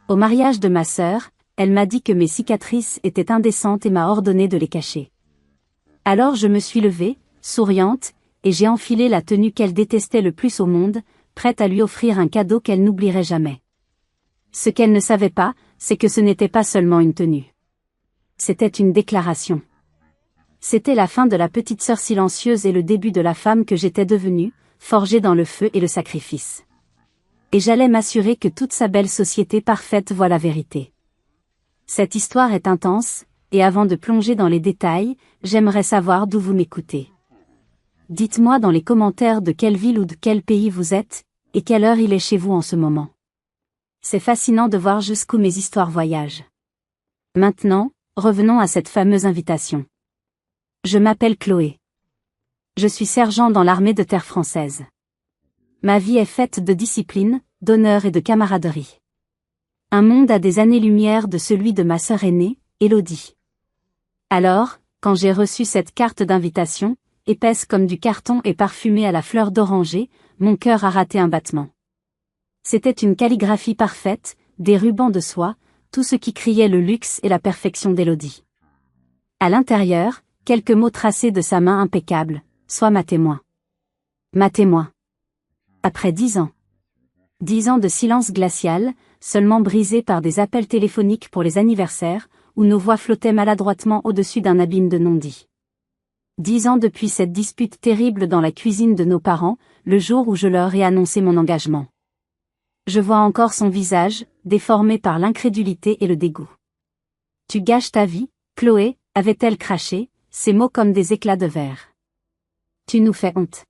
Au mariage de ma sœur, elle m'a dit que mes cicatrices étaient indécentes et m'a ordonné de les cacher. Alors je me suis levée, souriante, et j'ai enfilé la tenue qu'elle détestait le plus au monde, prête à lui offrir un cadeau qu'elle n'oublierait jamais. Ce qu'elle ne savait pas, c'est que ce n'était pas seulement une tenue. C'était une déclaration. C'était la fin de la petite sœur silencieuse et le début de la femme que j'étais devenue, forgée dans le feu et le sacrifice. Et j'allais m'assurer que toute sa belle société parfaite voit la vérité. Cette histoire est intense, et avant de plonger dans les détails, j'aimerais savoir d'où vous m'écoutez. Dites-moi dans les commentaires de quelle ville ou de quel pays vous êtes, et quelle heure il est chez vous en ce moment. C'est fascinant de voir jusqu'où mes histoires voyagent. Maintenant, revenons à cette fameuse invitation. Je m'appelle Chloé. Je suis sergent dans l'armée de terre française. Ma vie est faite de discipline, d'honneur et de camaraderie. Un monde à des années-lumière de celui de ma sœur aînée, Élodie. Alors, quand j'ai reçu cette carte d'invitation, épaisse comme du carton et parfumée à la fleur d'oranger, mon cœur a raté un battement. C'était une calligraphie parfaite, des rubans de soie, tout ce qui criait le luxe et la perfection d'Élodie. À l'intérieur, quelques mots tracés de sa main impeccable, sois ma témoin. Ma témoin. Après 10 ans. 10 ans de silence glacial, seulement brisés par des appels téléphoniques pour les anniversaires, où nos voix flottaient maladroitement au-dessus d'un abîme de non-dits. 10 ans depuis cette dispute terrible dans la cuisine de nos parents, le jour où je leur ai annoncé mon engagement. Je vois encore son visage, déformé par l'incrédulité et le dégoût. Tu gâches ta vie, Chloé, avait-elle craché, ces mots comme des éclats de verre. Tu nous fais honte.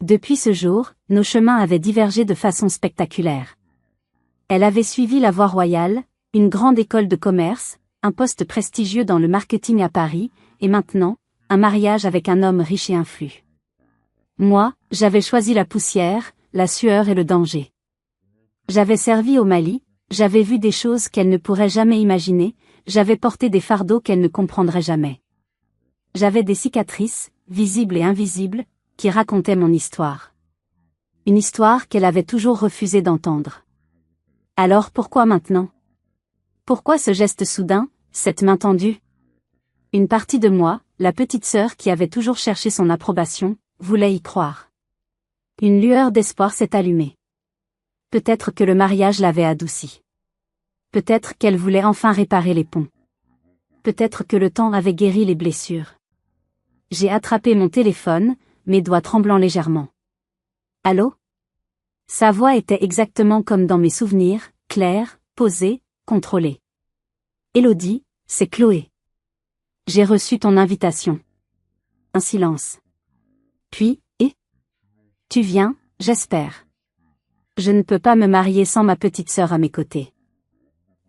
Depuis ce jour, nos chemins avaient divergé de façon spectaculaire. Elle avait suivi la voie royale, une grande école de commerce, un poste prestigieux dans le marketing à Paris, et maintenant, un mariage avec un homme riche et influent. Moi, j'avais choisi la poussière, la sueur et le danger. J'avais servi au Mali, j'avais vu des choses qu'elle ne pourrait jamais imaginer, j'avais porté des fardeaux qu'elle ne comprendrait jamais. J'avais des cicatrices, visibles et invisibles, qui racontaient mon histoire. Une histoire qu'elle avait toujours refusé d'entendre. Alors pourquoi maintenant? Pourquoi ce geste soudain, cette main tendue? Une partie de moi, la petite sœur qui avait toujours cherché son approbation, voulait y croire. Une lueur d'espoir s'est allumée. Peut-être que le mariage l'avait adoucie. Peut-être qu'elle voulait enfin réparer les ponts. Peut-être que le temps avait guéri les blessures. J'ai attrapé mon téléphone, mes doigts tremblant légèrement. Allô? Sa voix était exactement comme dans mes souvenirs, claire, posée, contrôlée. Élodie, c'est Chloé. J'ai reçu ton invitation. Un silence. Puis, tu viens, j'espère. Je ne peux pas me marier sans ma petite sœur à mes côtés.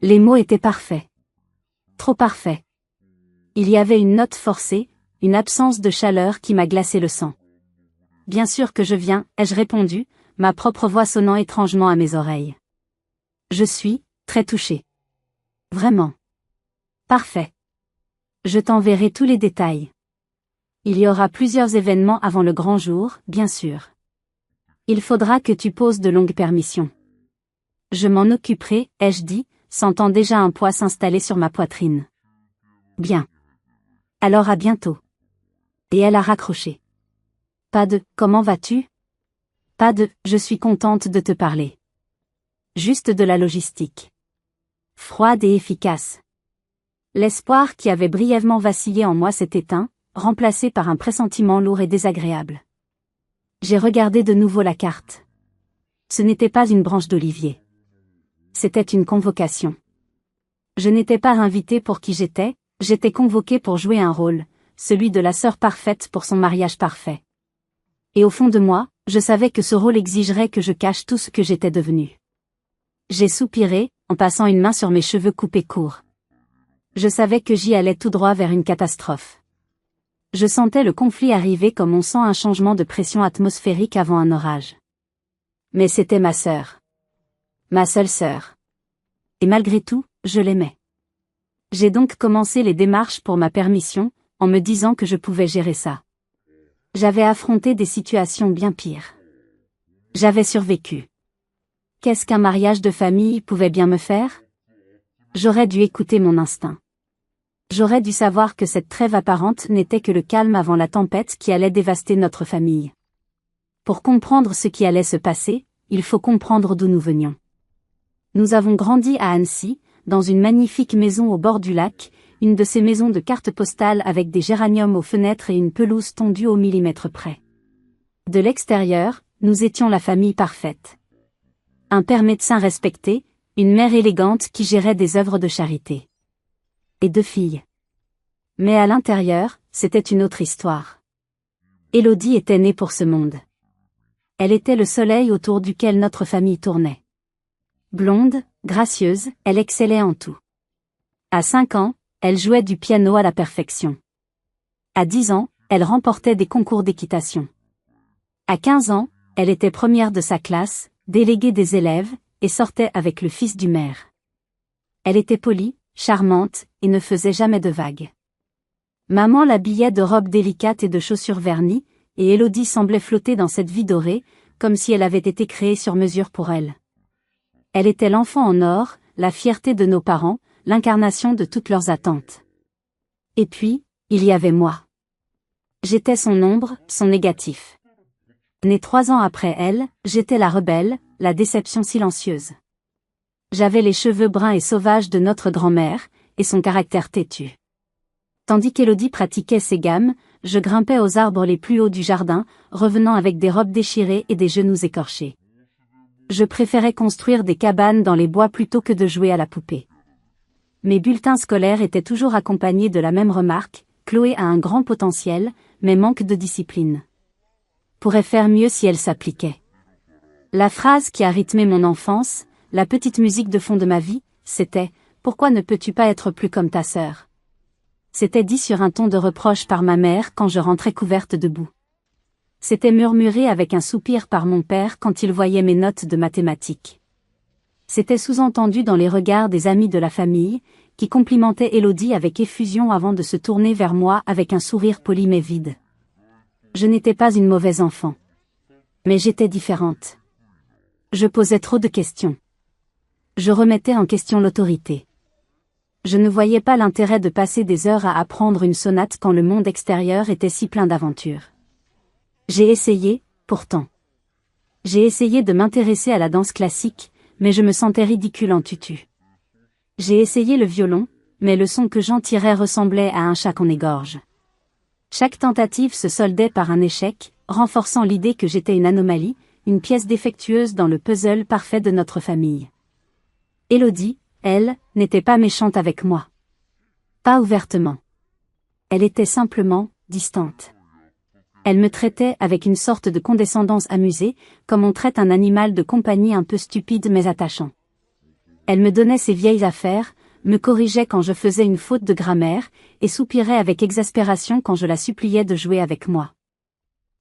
Les mots étaient parfaits. Trop parfaits. Il y avait une note forcée, une absence de chaleur qui m'a glacé le sang. Bien sûr que je viens, ai-je répondu, ma propre voix sonnant étrangement à mes oreilles. Je suis, très touchée. Vraiment. Parfait. Je t'enverrai tous les détails. Il y aura plusieurs événements avant le grand jour, bien sûr. Il faudra que tu poses de longues permissions. Je m'en occuperai, ai-je dit, sentant déjà un poids s'installer sur ma poitrine. Bien. Alors à bientôt. Et elle a raccroché. Pas de « comment vas-tu ?» Pas de « je suis contente de te parler ». Juste de la logistique. Froide et efficace. L'espoir qui avait brièvement vacillé en moi s'est éteint, remplacé par un pressentiment lourd et désagréable. J'ai regardé de nouveau la carte. Ce n'était pas une branche d'olivier. C'était une convocation. Je n'étais pas invitée pour qui j'étais convoquée pour jouer un rôle, celui de la sœur parfaite pour son mariage parfait. Et au fond de moi, je savais que ce rôle exigerait que je cache tout ce que j'étais devenue. J'ai soupiré, en passant une main sur mes cheveux coupés courts. Je savais que j'y allais tout droit vers une catastrophe. Je sentais le conflit arriver comme on sent un changement de pression atmosphérique avant un orage. Mais c'était ma sœur. Ma seule sœur. Et malgré tout, je l'aimais. J'ai donc commencé les démarches pour ma permission, en me disant que je pouvais gérer ça. J'avais affronté des situations bien pires. J'avais survécu. Qu'est-ce qu'un mariage de famille pouvait bien me faire? J'aurais dû écouter mon instinct. J'aurais dû savoir que cette trêve apparente n'était que le calme avant la tempête qui allait dévaster notre famille. Pour comprendre ce qui allait se passer, il faut comprendre d'où nous venions. Nous avons grandi à Annecy, dans une magnifique maison au bord du lac, une de ces maisons de cartes postales avec des géraniums aux fenêtres et une pelouse tondue au millimètre près. De l'extérieur, nous étions la famille parfaite. Un père médecin respecté, une mère élégante qui gérait des œuvres de charité. Et 2 filles. Mais à l'intérieur, c'était une autre histoire. Élodie était née pour ce monde. Elle était le soleil autour duquel notre famille tournait. Blonde, gracieuse, elle excellait en tout. À 5 ans, elle jouait du piano à la perfection. À 10 ans, elle remportait des concours d'équitation. À 15 ans, elle était première de sa classe, déléguée des élèves, et sortait avec le fils du maire. Elle était polie, charmante, et ne faisait jamais de vagues. Maman l'habillait de robes délicates et de chaussures vernies, et Élodie semblait flotter dans cette vie dorée, comme si elle avait été créée sur mesure pour elle. Elle était l'enfant en or, la fierté de nos parents, l'incarnation de toutes leurs attentes. Et puis, il y avait moi. J'étais son ombre, son négatif. Née 3 ans après elle, j'étais la rebelle, la déception silencieuse. J'avais les cheveux bruns et sauvages de notre grand-mère, et son caractère têtu. Tandis qu'Élodie pratiquait ses gammes, je grimpais aux arbres les plus hauts du jardin, revenant avec des robes déchirées et des genoux écorchés. Je préférais construire des cabanes dans les bois plutôt que de jouer à la poupée. Mes bulletins scolaires étaient toujours accompagnés de la même remarque: Chloé a un grand potentiel, mais manque de discipline. Pourrait faire mieux si elle s'appliquait. La phrase qui a rythmé mon enfance, la petite musique de fond de ma vie, c'était « Pourquoi ne peux-tu pas être plus comme ta sœur ?» C'était dit sur un ton de reproche par ma mère quand je rentrais couverte de boue. C'était murmuré avec un soupir par mon père quand il voyait mes notes de mathématiques. C'était sous-entendu dans les regards des amis de la famille, qui complimentaient Élodie avec effusion avant de se tourner vers moi avec un sourire poli mais vide. Je n'étais pas une mauvaise enfant. Mais j'étais différente. Je posais trop de questions. Je remettais en question l'autorité. Je ne voyais pas l'intérêt de passer des heures à apprendre une sonate quand le monde extérieur était si plein d'aventures. J'ai essayé, pourtant. J'ai essayé de m'intéresser à la danse classique, mais je me sentais ridicule en tutu. J'ai essayé le violon, mais le son que j'en tirais ressemblait à un chat qu'on égorge. Chaque tentative se soldait par un échec, renforçant l'idée que j'étais une anomalie, une pièce défectueuse dans le puzzle parfait de notre famille. Élodie, elle, n'était pas méchante avec moi. Pas ouvertement. Elle était simplement distante. Elle me traitait avec une sorte de condescendance amusée, comme on traite un animal de compagnie un peu stupide mais attachant. Elle me donnait ses vieilles affaires, me corrigeait quand je faisais une faute de grammaire, et soupirait avec exaspération quand je la suppliais de jouer avec moi.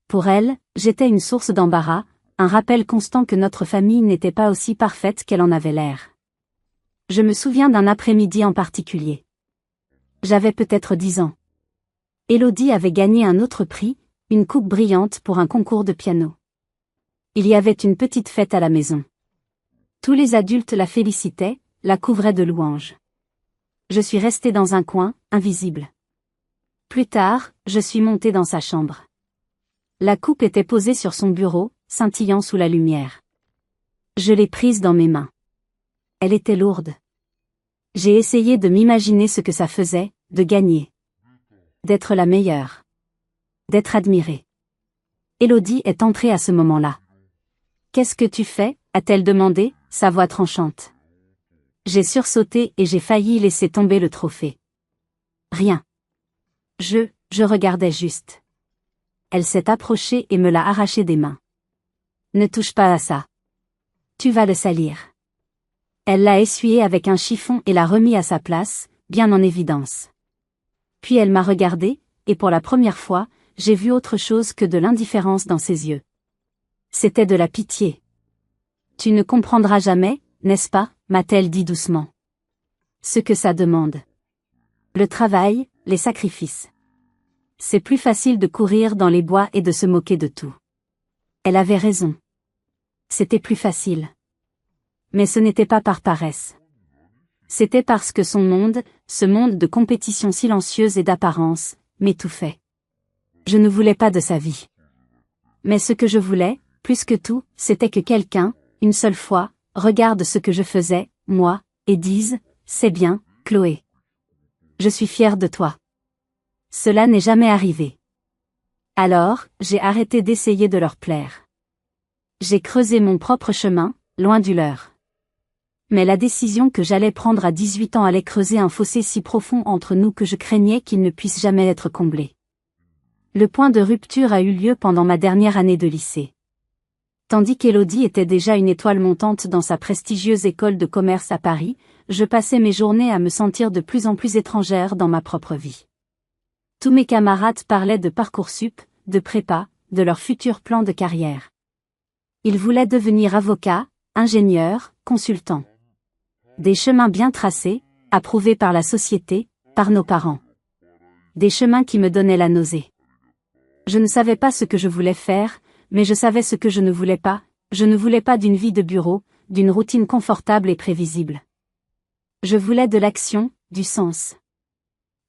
Pour elle, j'étais une source d'embarras, un rappel constant que notre famille n'était pas aussi parfaite qu'elle en avait l'air. Je me souviens d'un après-midi en particulier. J'avais peut-être 10 ans. Élodie avait gagné un autre prix, une coupe brillante pour un concours de piano. Il y avait une petite fête à la maison. Tous les adultes la félicitaient, la couvraient de louanges. Je suis restée dans un coin, invisible. Plus tard, je suis montée dans sa chambre. La coupe était posée sur son bureau, scintillant sous la lumière. Je l'ai prise dans mes mains. Elle était lourde. J'ai essayé de m'imaginer ce que ça faisait, de gagner. D'être la meilleure. D'être admirée. Élodie est entrée à ce moment-là. « Qu'est-ce que tu fais ?» a-t-elle demandé, sa voix tranchante. J'ai sursauté et j'ai failli laisser tomber le trophée. Rien. Je regardais juste. Elle s'est approchée et me l'a arraché des mains. Ne touche pas à ça. Tu vas le salir. Elle l'a essuyé avec un chiffon et l'a remis à sa place, bien en évidence. Puis elle m'a regardé, et pour la première fois, j'ai vu autre chose que de l'indifférence dans ses yeux. C'était de la pitié. Tu ne comprendras jamais, n'est-ce pas, m'a-t-elle dit doucement. Ce que ça demande. Le travail, les sacrifices. C'est plus facile de courir dans les bois et de se moquer de tout. Elle avait raison. C'était plus facile. Mais ce n'était pas par paresse. C'était parce que son monde, ce monde de compétition silencieuse et d'apparence, m'étouffait. Je ne voulais pas de sa vie. Mais ce que je voulais, plus que tout, c'était que quelqu'un, une seule fois, regarde ce que je faisais, moi, et dise, c'est bien, Chloé. Je suis fière de toi. Cela n'est jamais arrivé. Alors, j'ai arrêté d'essayer de leur plaire. J'ai creusé mon propre chemin, loin du leur. Mais la décision que j'allais prendre à 18 ans allait creuser un fossé si profond entre nous que je craignais qu'il ne puisse jamais être comblé. Le point de rupture a eu lieu pendant ma dernière année de lycée. Tandis qu'Élodie était déjà une étoile montante dans sa prestigieuse école de commerce à Paris, je passais mes journées à me sentir de plus en plus étrangère dans ma propre vie. Tous mes camarades parlaient de Parcoursup, de prépa, de leurs futurs plans de carrière. Ils voulaient devenir avocats, ingénieurs, consultants. Des chemins bien tracés, approuvés par la société, par nos parents. Des chemins qui me donnaient la nausée. Je ne savais pas ce que je voulais faire, mais je savais ce que je ne voulais pas. Je ne voulais pas d'une vie de bureau, d'une routine confortable et prévisible. Je voulais de l'action, du sens.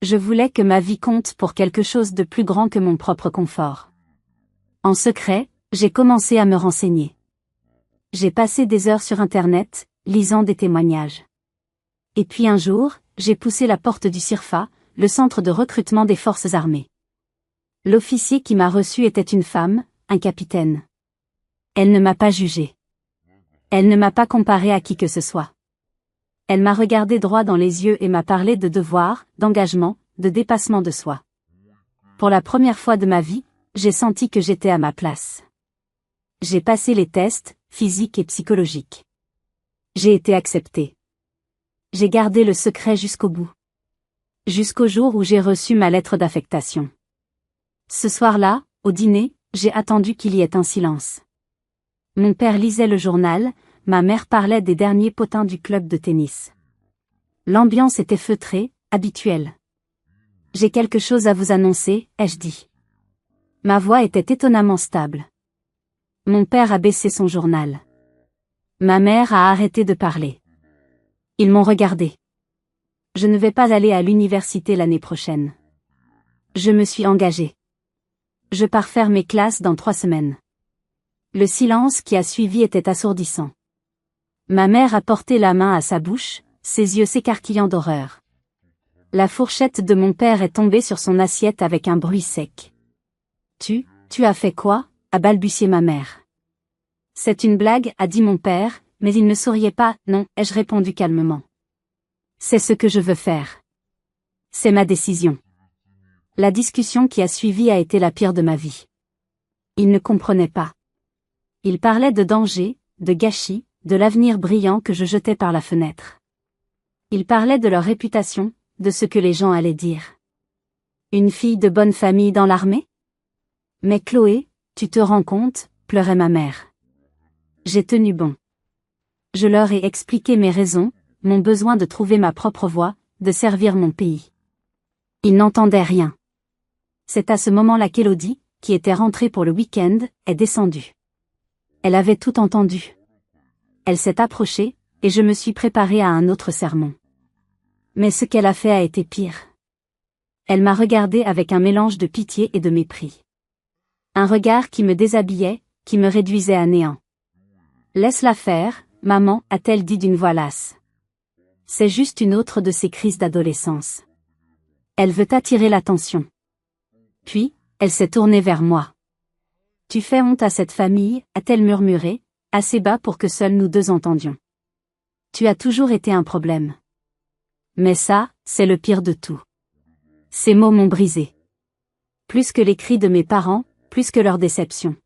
Je voulais que ma vie compte pour quelque chose de plus grand que mon propre confort. En secret, j'ai commencé à me renseigner. J'ai passé des heures sur Internet, lisant des témoignages. Et puis un jour, j'ai poussé la porte du CIRFA, le centre de recrutement des forces armées. L'officier qui m'a reçu était une femme, un capitaine. Elle ne m'a pas jugé. Elle ne m'a pas comparé à qui que ce soit. Elle m'a regardé droit dans les yeux et m'a parlé de devoir, d'engagement, de dépassement de soi. Pour la première fois de ma vie, j'ai senti que j'étais à ma place. J'ai passé les tests, physiques et psychologiques. J'ai été acceptée. J'ai gardé le secret jusqu'au bout. Jusqu'au jour où j'ai reçu ma lettre d'affectation. Ce soir-là, au dîner, j'ai attendu qu'il y ait un silence. Mon père lisait le journal, ma mère parlait des derniers potins du club de tennis. L'ambiance était feutrée, habituelle. J'ai quelque chose à vous annoncer, ai-je dit. Ma voix était étonnamment stable. Mon père a baissé son journal. Ma mère a arrêté de parler. Ils m'ont regardé. Je ne vais pas aller à l'université l'année prochaine. Je me suis engagée. Je pars faire mes classes dans 3 semaines. Le silence qui a suivi était assourdissant. Ma mère a porté la main à sa bouche, ses yeux s'écarquillant d'horreur. La fourchette de mon père est tombée sur son assiette avec un bruit sec. Tu as fait quoi ? A balbutié ma mère. C'est une blague, a dit mon père, mais il ne souriait pas, non, ai-je répondu calmement. C'est ce que je veux faire. C'est ma décision. La discussion qui a suivi a été la pire de ma vie. Ils ne comprenaient pas. Ils parlaient de danger, de gâchis, de l'avenir brillant que je jetais par la fenêtre. Ils parlaient de leur réputation, de ce que les gens allaient dire. Une fille de bonne famille dans l'armée ? Mais Chloé, tu te rends compte, pleurait ma mère. J'ai tenu bon. Je leur ai expliqué mes raisons, mon besoin de trouver ma propre voie, de servir mon pays. Ils n'entendaient rien. C'est à ce moment-là qu'Élodie, qui était rentrée pour le week-end, est descendue. Elle avait tout entendu. Elle s'est approchée, et je me suis préparée à un autre sermon. Mais ce qu'elle a fait a été pire. Elle m'a regardée avec un mélange de pitié et de mépris. Un regard qui me déshabillait, qui me réduisait à néant. « Laisse-la faire, maman, a-t-elle dit d'une voix lasse. C'est juste une autre de ces crises d'adolescence. Elle veut attirer l'attention. » Puis, elle s'est tournée vers moi. « Tu fais honte à cette famille, a-t-elle murmuré, assez bas pour que seuls nous deux entendions. Tu as toujours été un problème. Mais ça, c'est le pire de tout. » Ces mots m'ont brisé. Plus que les cris de mes parents, plus que leur déception.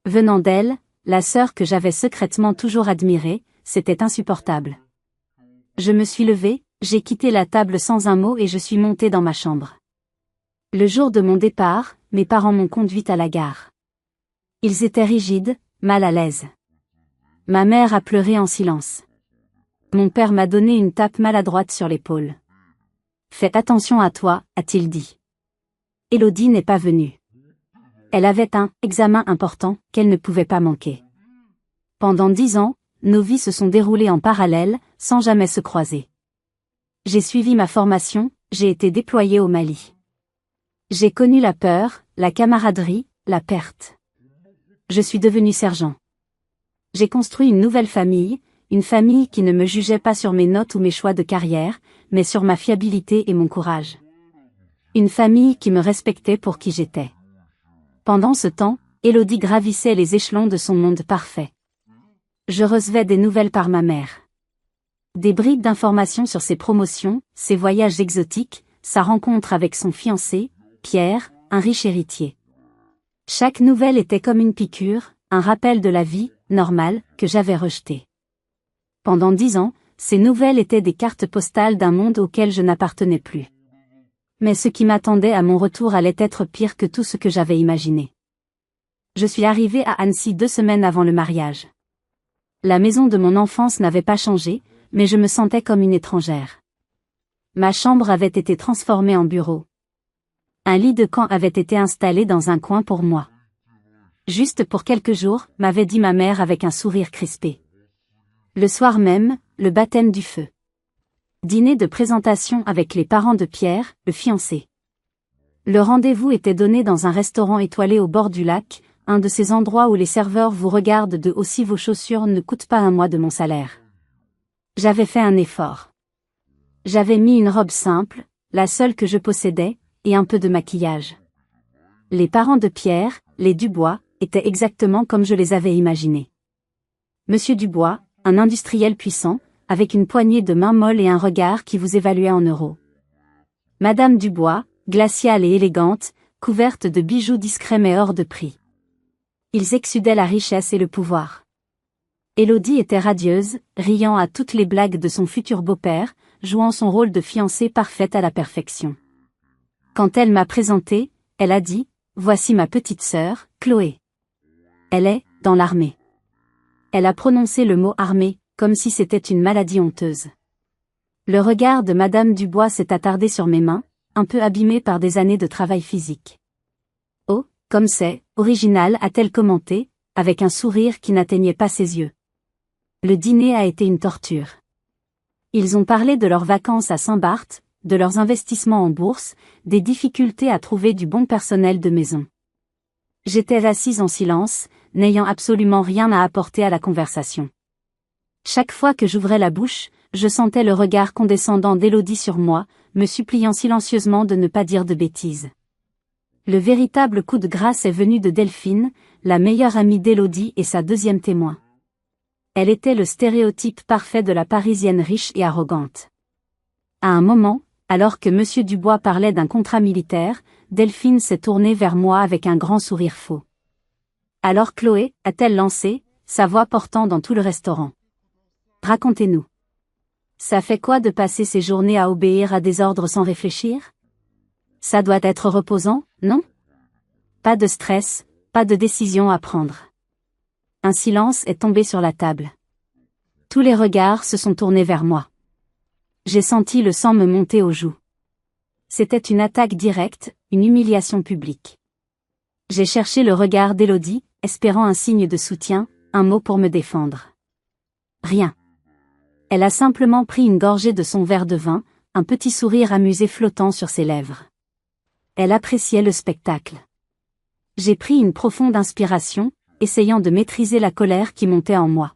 Venant d'elle, la sœur que j'avais secrètement toujours admirée, c'était insupportable. Je me suis levée, j'ai quitté la table sans un mot et je suis montée dans ma chambre. Le jour de mon départ, mes parents m'ont conduite à la gare. Ils étaient rigides, mal à l'aise. Ma mère a pleuré en silence. Mon père m'a donné une tape maladroite sur l'épaule. « Fais attention à toi, a-t-il dit. » Élodie n'est pas venue. Elle avait un examen important qu'elle ne pouvait pas manquer. Pendant 10 ans, nos vies se sont déroulées en parallèle, sans jamais se croiser. J'ai suivi ma formation, j'ai été déployé au Mali. J'ai connu la peur, la camaraderie, la perte. Je suis devenu sergent. J'ai construit une nouvelle famille, une famille qui ne me jugeait pas sur mes notes ou mes choix de carrière, mais sur ma fiabilité et mon courage. Une famille qui me respectait pour qui j'étais. Pendant ce temps, Élodie gravissait les échelons de son monde parfait. Je recevais des nouvelles par ma mère. Des bribes d'informations sur ses promotions, ses voyages exotiques, sa rencontre avec son fiancé, Pierre, un riche héritier. Chaque nouvelle était comme une piqûre, un rappel de la vie, normale, que j'avais rejetée. Pendant 10 ans, ces nouvelles étaient des cartes postales d'un monde auquel je n'appartenais plus. Mais ce qui m'attendait à mon retour allait être pire que tout ce que j'avais imaginé. Je suis arrivée à Annecy 2 semaines avant le mariage. La maison de mon enfance n'avait pas changé, mais je me sentais comme une étrangère. Ma chambre avait été transformée en bureau. Un lit de camp avait été installé dans un coin pour moi. Juste pour quelques jours, m'avait dit ma mère avec un sourire crispé. Le soir même, le baptême du feu. Dîner de présentation avec les parents de Pierre, le fiancé. Le rendez-vous était donné dans un restaurant étoilé au bord du lac, un de ces endroits où les serveurs vous regardent de haut si vos chaussures ne coûtent pas un mois de mon salaire. J'avais fait un effort. J'avais mis une robe simple, la seule que je possédais, et un peu de maquillage. Les parents de Pierre, les Dubois, étaient exactement comme je les avais imaginés. Monsieur Dubois, un industriel puissant, avec une poignée de main molle et un regard qui vous évaluait en euros. Madame Dubois, glaciale et élégante, couverte de bijoux discrets mais hors de prix. Ils exsudaient la richesse et le pouvoir. Élodie était radieuse, riant à toutes les blagues de son futur beau-père, jouant son rôle de fiancée parfaite à la perfection. Quand elle m'a présentée, elle a dit « Voici ma petite sœur, Chloé. Elle est, dans l'armée. » Elle a prononcé le mot « armée », comme si c'était une maladie honteuse. Le regard de Madame Dubois s'est attardé sur mes mains, un peu abîmées par des années de travail physique. « Oh, comme c'est, original », a-t-elle commenté, avec un sourire qui n'atteignait pas ses yeux. Le dîner a été une torture. Ils ont parlé de leurs vacances à Saint-Barth, de leurs investissements en bourse, des difficultés à trouver du bon personnel de maison. J'étais assise en silence, n'ayant absolument rien à apporter à la conversation. Chaque fois que j'ouvrais la bouche, je sentais le regard condescendant d'Élodie sur moi, me suppliant silencieusement de ne pas dire de bêtises. Le véritable coup de grâce est venu de Delphine, la meilleure amie d'Élodie et sa deuxième témoin. Elle était le stéréotype parfait de la Parisienne riche et arrogante. À un moment, alors que Monsieur Dubois parlait d'un contrat militaire, Delphine s'est tournée vers moi avec un grand sourire faux. « Alors Chloé » a-t-elle lancé, sa voix portant dans tout le restaurant. « Racontez-nous. Ça fait quoi de passer ses journées à obéir à des ordres sans réfléchir? Ça doit être reposant, non? Pas de stress, pas de décision à prendre. » Un silence est tombé sur la table. Tous les regards se sont tournés vers moi. J'ai senti le sang me monter aux joues. C'était une attaque directe, une humiliation publique. J'ai cherché le regard d'Élodie, espérant un signe de soutien, un mot pour me défendre. Rien. Elle a simplement pris une gorgée de son verre de vin, un petit sourire amusé flottant sur ses lèvres. Elle appréciait le spectacle. J'ai pris une profonde inspiration, essayant de maîtriser la colère qui montait en moi.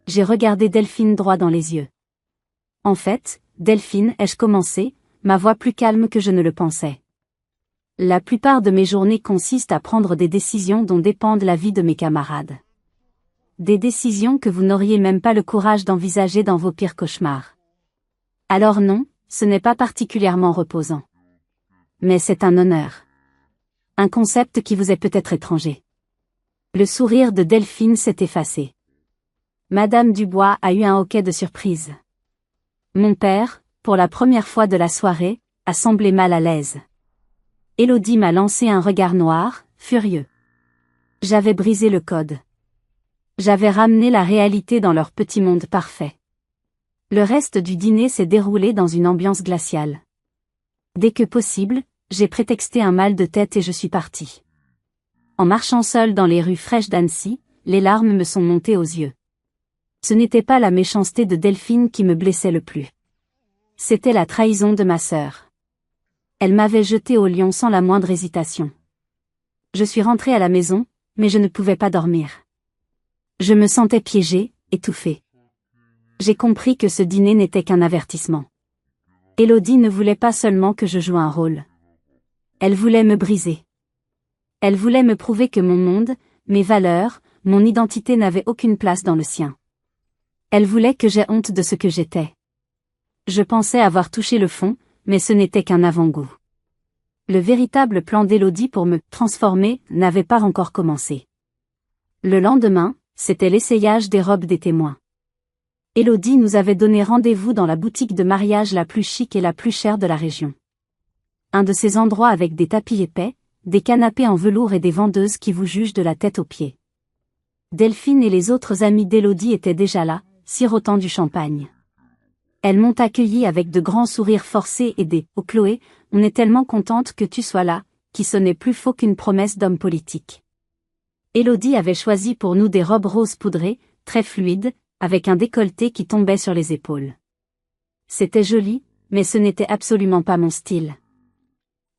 J'ai regardé Delphine droit dans les yeux. En fait, Delphine, ai-je commencé, ma voix plus calme que je ne le pensais. La plupart de mes journées consistent à prendre des décisions dont dépendent la vie de mes camarades. Des décisions que vous n'auriez même pas le courage d'envisager dans vos pires cauchemars. Alors non, ce n'est pas particulièrement reposant. Mais c'est un honneur. Un concept qui vous est peut-être étranger. Le sourire de Delphine s'est effacé. Madame Dubois a eu un hoquet de surprise. Mon père, pour la première fois de la soirée, a semblé mal à l'aise. Élodie m'a lancé un regard noir, furieux. J'avais brisé le code. J'avais ramené la réalité dans leur petit monde parfait. Le reste du dîner s'est déroulé dans une ambiance glaciale. Dès que possible, j'ai prétexté un mal de tête et je suis partie. En marchant seule dans les rues fraîches d'Annecy, les larmes me sont montées aux yeux. Ce n'était pas la méchanceté de Delphine qui me blessait le plus. C'était la trahison de ma sœur. Elle m'avait jeté au lion sans la moindre hésitation. Je suis rentrée à la maison, mais je ne pouvais pas dormir. Je me sentais piégée, étouffée. J'ai compris que ce dîner n'était qu'un avertissement. Élodie ne voulait pas seulement que je joue un rôle. Elle voulait me briser. Elle voulait me prouver que mon monde, mes valeurs, mon identité n'avaient aucune place dans le sien. Elle voulait que j'aie honte de ce que j'étais. Je pensais avoir touché le fond, mais ce n'était qu'un avant-goût. Le véritable plan d'Élodie pour me transformer n'avait pas encore commencé. Le lendemain, c'était l'essayage des robes des témoins. Élodie nous avait donné rendez-vous dans la boutique de mariage la plus chic et la plus chère de la région. Un de ces endroits avec des tapis épais, des canapés en velours et des vendeuses qui vous jugent de la tête aux pieds. Delphine et les autres amis d'Élodie étaient déjà là, sirotant du champagne. Elles m'ont accueilli avec de grands sourires forcés et des « Oh Chloé, on est tellement contente que tu sois là », qui sonnaient plus faux qu'une promesse d'homme politique. Élodie avait choisi pour nous des robes roses poudrées, très fluides, avec un décolleté qui tombait sur les épaules. C'était joli, mais ce n'était absolument pas mon style.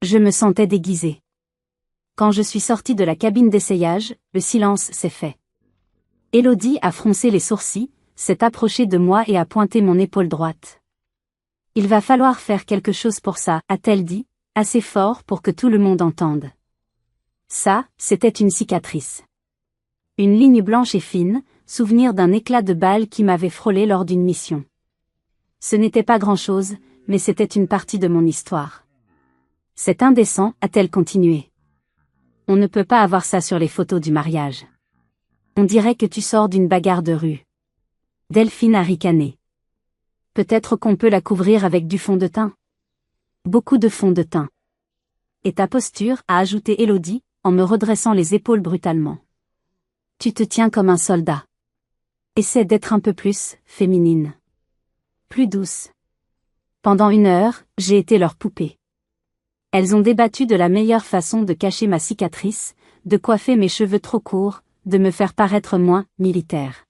Je me sentais déguisée. Quand je suis sortie de la cabine d'essayage, le silence s'est fait. Élodie a froncé les sourcils, s'est approchée de moi et a pointé mon épaule droite. « Il va falloir faire quelque chose pour ça », a-t-elle dit, assez fort pour que tout le monde entende. Ça, c'était une cicatrice. Une ligne blanche et fine, souvenir d'un éclat de balle qui m'avait frôlé lors d'une mission. Ce n'était pas grand-chose, mais c'était une partie de mon histoire. « C'est indécent », a-t-elle continué. « On ne peut pas avoir ça sur les photos du mariage. On dirait que tu sors d'une bagarre de rue. » Delphine a ricané. « Peut-être qu'on peut la couvrir avec du fond de teint. » Beaucoup de fond de teint. « Et ta posture », a ajouté Élodie, en me redressant les épaules brutalement. « Tu te tiens comme un soldat. Essaie d'être un peu plus féminine. Plus douce. » Pendant 1 heure, j'ai été leur poupée. Elles ont débattu de la meilleure façon de cacher ma cicatrice, de coiffer mes cheveux trop courts, de me faire paraître moins militaire.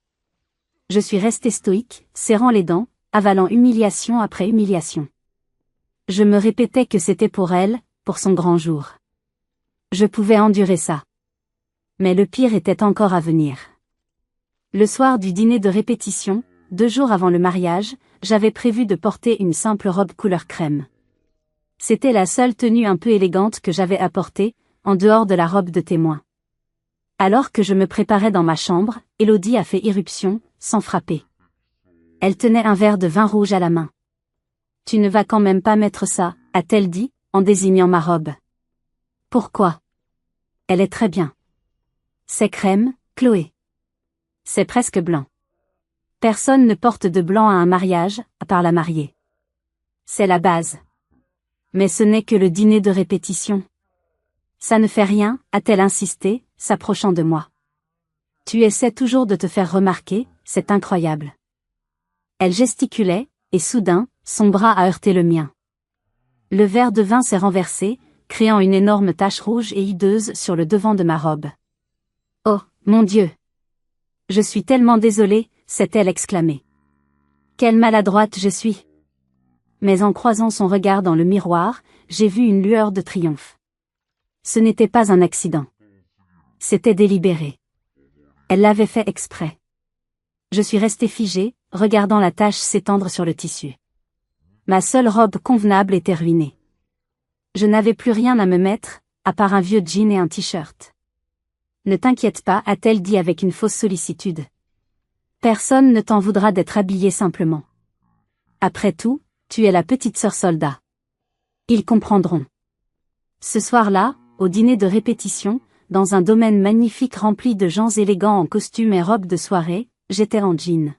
Je suis restée stoïque, serrant les dents, avalant humiliation après humiliation. Je me répétais que c'était pour elle, pour son grand jour. Je pouvais endurer ça. Mais le pire était encore à venir. Le soir du dîner de répétition, 2 jours avant le mariage, j'avais prévu de porter une simple robe couleur crème. C'était la seule tenue un peu élégante que j'avais apportée, en dehors de la robe de témoin. Alors que je me préparais dans ma chambre, Élodie a fait irruption, sans frapper. Elle tenait un verre de vin rouge à la main. « Tu ne vas quand même pas mettre ça », a-t-elle dit, en désignant ma robe. « Pourquoi ? Elle est très bien. »« C'est crème, Chloé. »« C'est presque blanc. » Personne ne porte de blanc à un mariage, à part la mariée. C'est la base. Mais ce n'est que le dîner de répétition. Ça ne fait rien, a-t-elle insisté, s'approchant de moi. Tu essaies toujours de te faire remarquer, c'est incroyable. Elle gesticulait, et soudain, son bras a heurté le mien. Le verre de vin s'est renversé, créant une énorme tache rouge et hideuse sur le devant de ma robe. Oh, mon Dieu! Je suis tellement désolée, s'est-elle exclamée. Quelle maladroite je suis! Mais en croisant son regard dans le miroir, j'ai vu une lueur de triomphe. Ce n'était pas un accident. C'était délibéré. Elle l'avait fait exprès. Je suis restée figée, regardant la tache s'étendre sur le tissu. Ma seule robe convenable était ruinée. Je n'avais plus rien à me mettre, à part un vieux jean et un t-shirt. Ne t'inquiète pas, a-t-elle dit avec une fausse sollicitude. Personne ne t'en voudra d'être habillée simplement. Après tout, tu es la petite sœur soldat. Ils comprendront. Ce soir-là, au dîner de répétition, dans un domaine magnifique rempli de gens élégants en costume et robes de soirée, j'étais en jean.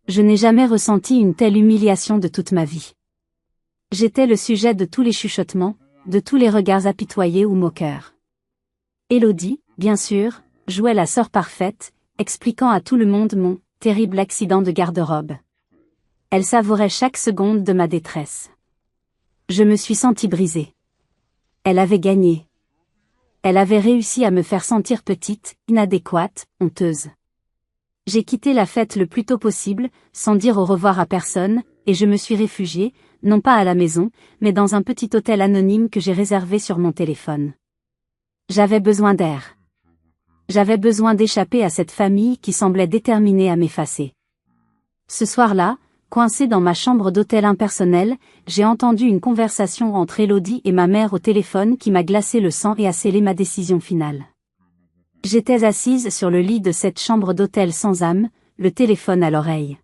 Je n'ai jamais ressenti une telle humiliation de toute ma vie. J'étais le sujet de tous les chuchotements, de tous les regards apitoyés ou moqueurs. Élodie, bien sûr, jouait la sœur parfaite, expliquant à tout le monde mon terrible accident de garde-robe. Elle savourait chaque seconde de ma détresse. Je me suis sentie brisée. Elle avait gagné. Elle avait réussi à me faire sentir petite, inadéquate, honteuse. J'ai quitté la fête le plus tôt possible, sans dire au revoir à personne, et je me suis réfugiée, non pas à la maison, mais dans un petit hôtel anonyme que j'ai réservé sur mon téléphone. J'avais besoin d'air. J'avais besoin d'échapper à cette famille qui semblait déterminée à m'effacer. Ce soir-là, coincée dans ma chambre d'hôtel impersonnelle, j'ai entendu une conversation entre Élodie et ma mère au téléphone qui m'a glacé le sang et a scellé ma décision finale. J'étais assise sur le lit de cette chambre d'hôtel sans âme, le téléphone à l'oreille.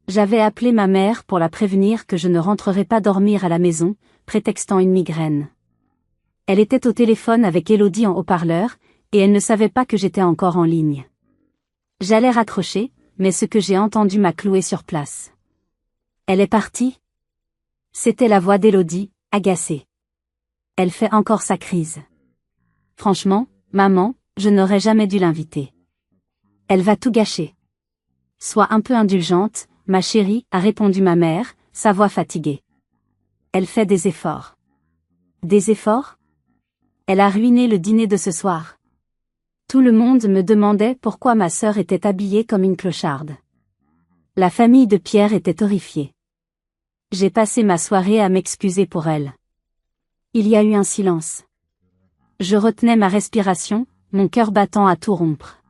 J'avais appelé ma mère pour la prévenir que je ne rentrerais pas dormir à la maison, prétextant une migraine. Elle était au téléphone avec Élodie en haut-parleur, et elle ne savait pas que j'étais encore en ligne. J'allais raccrocher, mais ce que j'ai entendu m'a cloué sur place. Elle est partie? C'était la voix d'Élodie, agacée. Elle fait encore sa crise. Franchement, maman, je n'aurais jamais dû l'inviter. Elle va tout gâcher. Sois un peu indulgente, ma chérie, a répondu ma mère, sa voix fatiguée. Elle fait des efforts. Des efforts? Elle a ruiné le dîner de ce soir. Tout le monde me demandait pourquoi ma sœur était habillée comme une clocharde. La famille de Pierre était horrifiée. J'ai passé ma soirée à m'excuser pour elle. Il y a eu un silence. Je retenais ma respiration, mon cœur battant à tout rompre.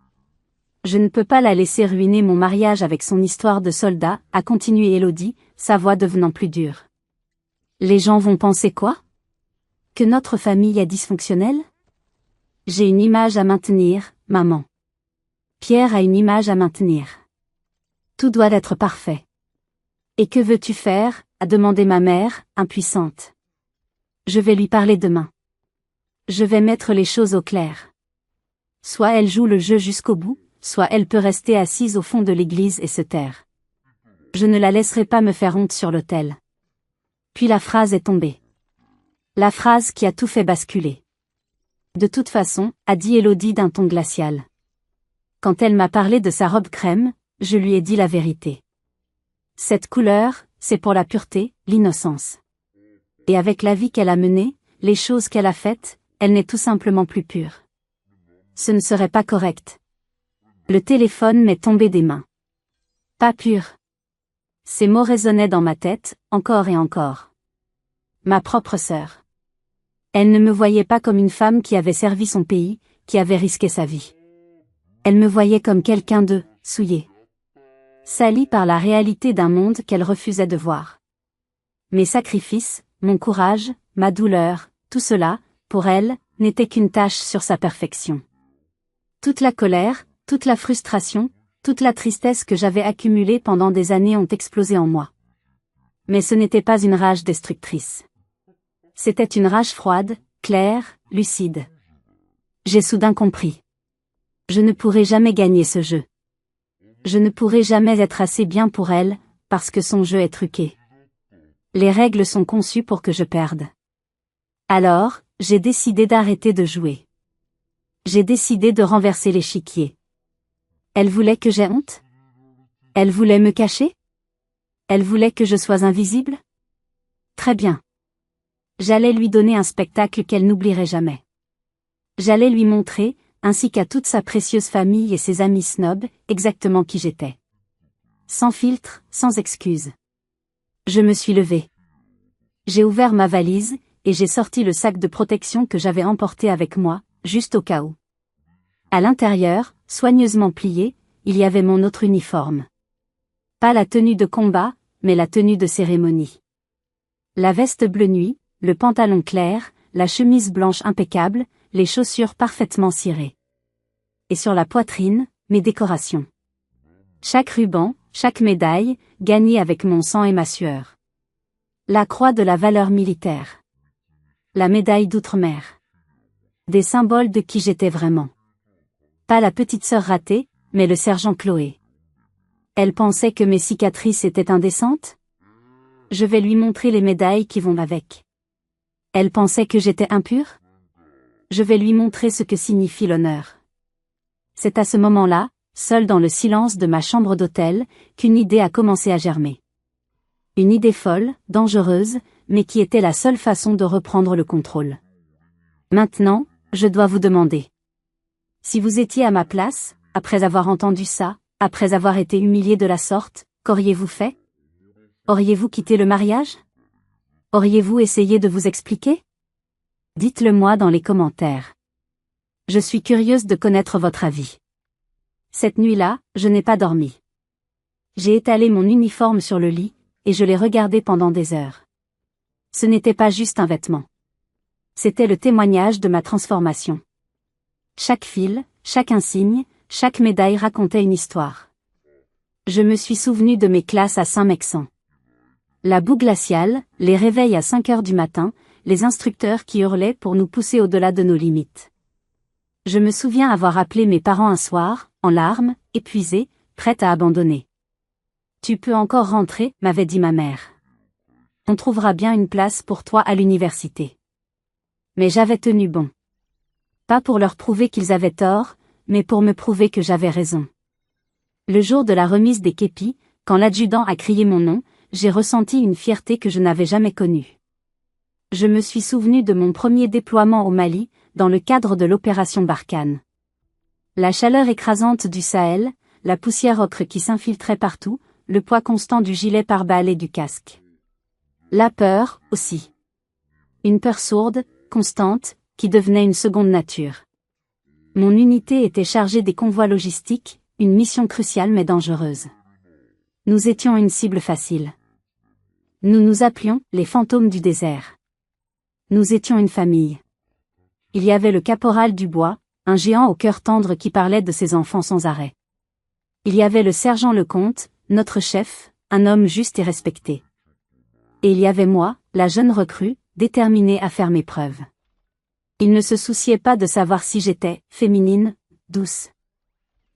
Je ne peux pas la laisser ruiner mon mariage avec son histoire de soldat, a continué Élodie, sa voix devenant plus dure. Les gens vont penser quoi? Que notre famille est dysfonctionnelle? J'ai une image à maintenir, maman. Pierre a une image à maintenir. Tout doit être parfait. Et que veux-tu faire? A demandé ma mère, impuissante. Je vais lui parler demain. Je vais mettre les choses au clair. Soit elle joue le jeu jusqu'au bout, soit elle peut rester assise au fond de l'église et se taire. Je ne la laisserai pas me faire honte sur l'autel. Puis la phrase est tombée. La phrase qui a tout fait basculer. De toute façon, a dit Élodie d'un ton glacial. Quand elle m'a parlé de sa robe crème, je lui ai dit la vérité. Cette couleur, c'est pour la pureté, l'innocence. Et avec la vie qu'elle a menée, les choses qu'elle a faites, elle n'est tout simplement plus pure. Ce ne serait pas correct. Le téléphone m'est tombé des mains. Pas pur. Ces mots résonnaient dans ma tête, encore et encore. Ma propre sœur. Elle ne me voyait pas comme une femme qui avait servi son pays, qui avait risqué sa vie. Elle me voyait comme quelqu'un de souillé. Sali par la réalité d'un monde qu'elle refusait de voir. Mes sacrifices, mon courage, ma douleur, tout cela, pour elle, n'était qu'une tache sur sa perfection. Toute la colère, toute la frustration, toute la tristesse que j'avais accumulée pendant des années ont explosé en moi. Mais ce n'était pas une rage destructrice. C'était une rage froide, claire, lucide. J'ai soudain compris. Je ne pourrai jamais gagner ce jeu. Je ne pourrai jamais être assez bien pour elle, parce que son jeu est truqué. Les règles sont conçues pour que je perde. Alors, j'ai décidé d'arrêter de jouer. J'ai décidé de renverser l'échiquier. Elle voulait que j'aie honte? Elle voulait me cacher? Elle voulait que je sois invisible? Très bien. J'allais lui donner un spectacle qu'elle n'oublierait jamais. J'allais lui montrer, ainsi qu'à toute sa précieuse famille et ses amis snobs, exactement qui j'étais. Sans filtre, sans excuse. Je me suis levée. J'ai ouvert ma valise, et j'ai sorti le sac de protection que j'avais emporté avec moi, juste au cas où. À l'intérieur, soigneusement plié, il y avait mon autre uniforme. Pas la tenue de combat, mais la tenue de cérémonie. La veste bleu nuit, le pantalon clair, la chemise blanche impeccable, les chaussures parfaitement cirées. Et sur la poitrine, mes décorations. Chaque ruban, chaque médaille, gagnée avec mon sang et ma sueur. La croix de la valeur militaire. La médaille d'outre-mer. Des symboles de qui j'étais vraiment. Pas la petite sœur ratée, mais le sergent Chloé. Elle pensait que mes cicatrices étaient indécentes? Je vais lui montrer les médailles qui vont avec. Elle pensait que j'étais impure? Je vais lui montrer ce que signifie l'honneur. C'est à ce moment-là, seul dans le silence de ma chambre d'hôtel, qu'une idée a commencé à germer. Une idée folle, dangereuse, mais qui était la seule façon de reprendre le contrôle. Maintenant, je dois vous demander. Si vous étiez à ma place, après avoir entendu ça, après avoir été humilié de la sorte, qu'auriez-vous fait? Auriez-vous quitté le mariage? Auriez-vous essayé de vous expliquer? Dites-le-moi dans les commentaires. Je suis curieuse de connaître votre avis. Cette nuit-là, je n'ai pas dormi. J'ai étalé mon uniforme sur le lit, et je l'ai regardé pendant des heures. Ce n'était pas juste un vêtement. C'était le témoignage de ma transformation. Chaque fil, chaque insigne, chaque médaille racontait une histoire. Je me suis souvenu de mes classes à Saint-Mexan. La boue glaciale, les réveils à 5 heures du matin, les instructeurs qui hurlaient pour nous pousser au-delà de nos limites. Je me souviens avoir appelé mes parents un soir, en larmes, épuisée, prête à abandonner. « Tu peux encore rentrer », m'avait dit ma mère. « On trouvera bien une place pour toi à l'université. » Mais j'avais tenu bon. Pas pour leur prouver qu'ils avaient tort, mais pour me prouver que j'avais raison. Le jour de la remise des képis, quand l'adjudant a crié mon nom, j'ai ressenti une fierté que je n'avais jamais connue. Je me suis souvenu de mon premier déploiement au Mali, dans le cadre de l'opération Barkhane. La chaleur écrasante du Sahel, la poussière ocre qui s'infiltrait partout, le poids constant du gilet pare-balles et du casque. La peur, aussi. Une peur sourde, constante, qui devenait une seconde nature. Mon unité était chargée des convois logistiques, une mission cruciale mais dangereuse. Nous étions une cible facile. Nous nous appelions les fantômes du désert. Nous étions une famille. Il y avait le caporal Dubois, un géant au cœur tendre qui parlait de ses enfants sans arrêt. Il y avait le sergent Lecomte, notre chef, un homme juste et respecté. Et il y avait moi, la jeune recrue, déterminée à faire mes preuves. Il ne se souciait pas de savoir si j'étais féminine, douce.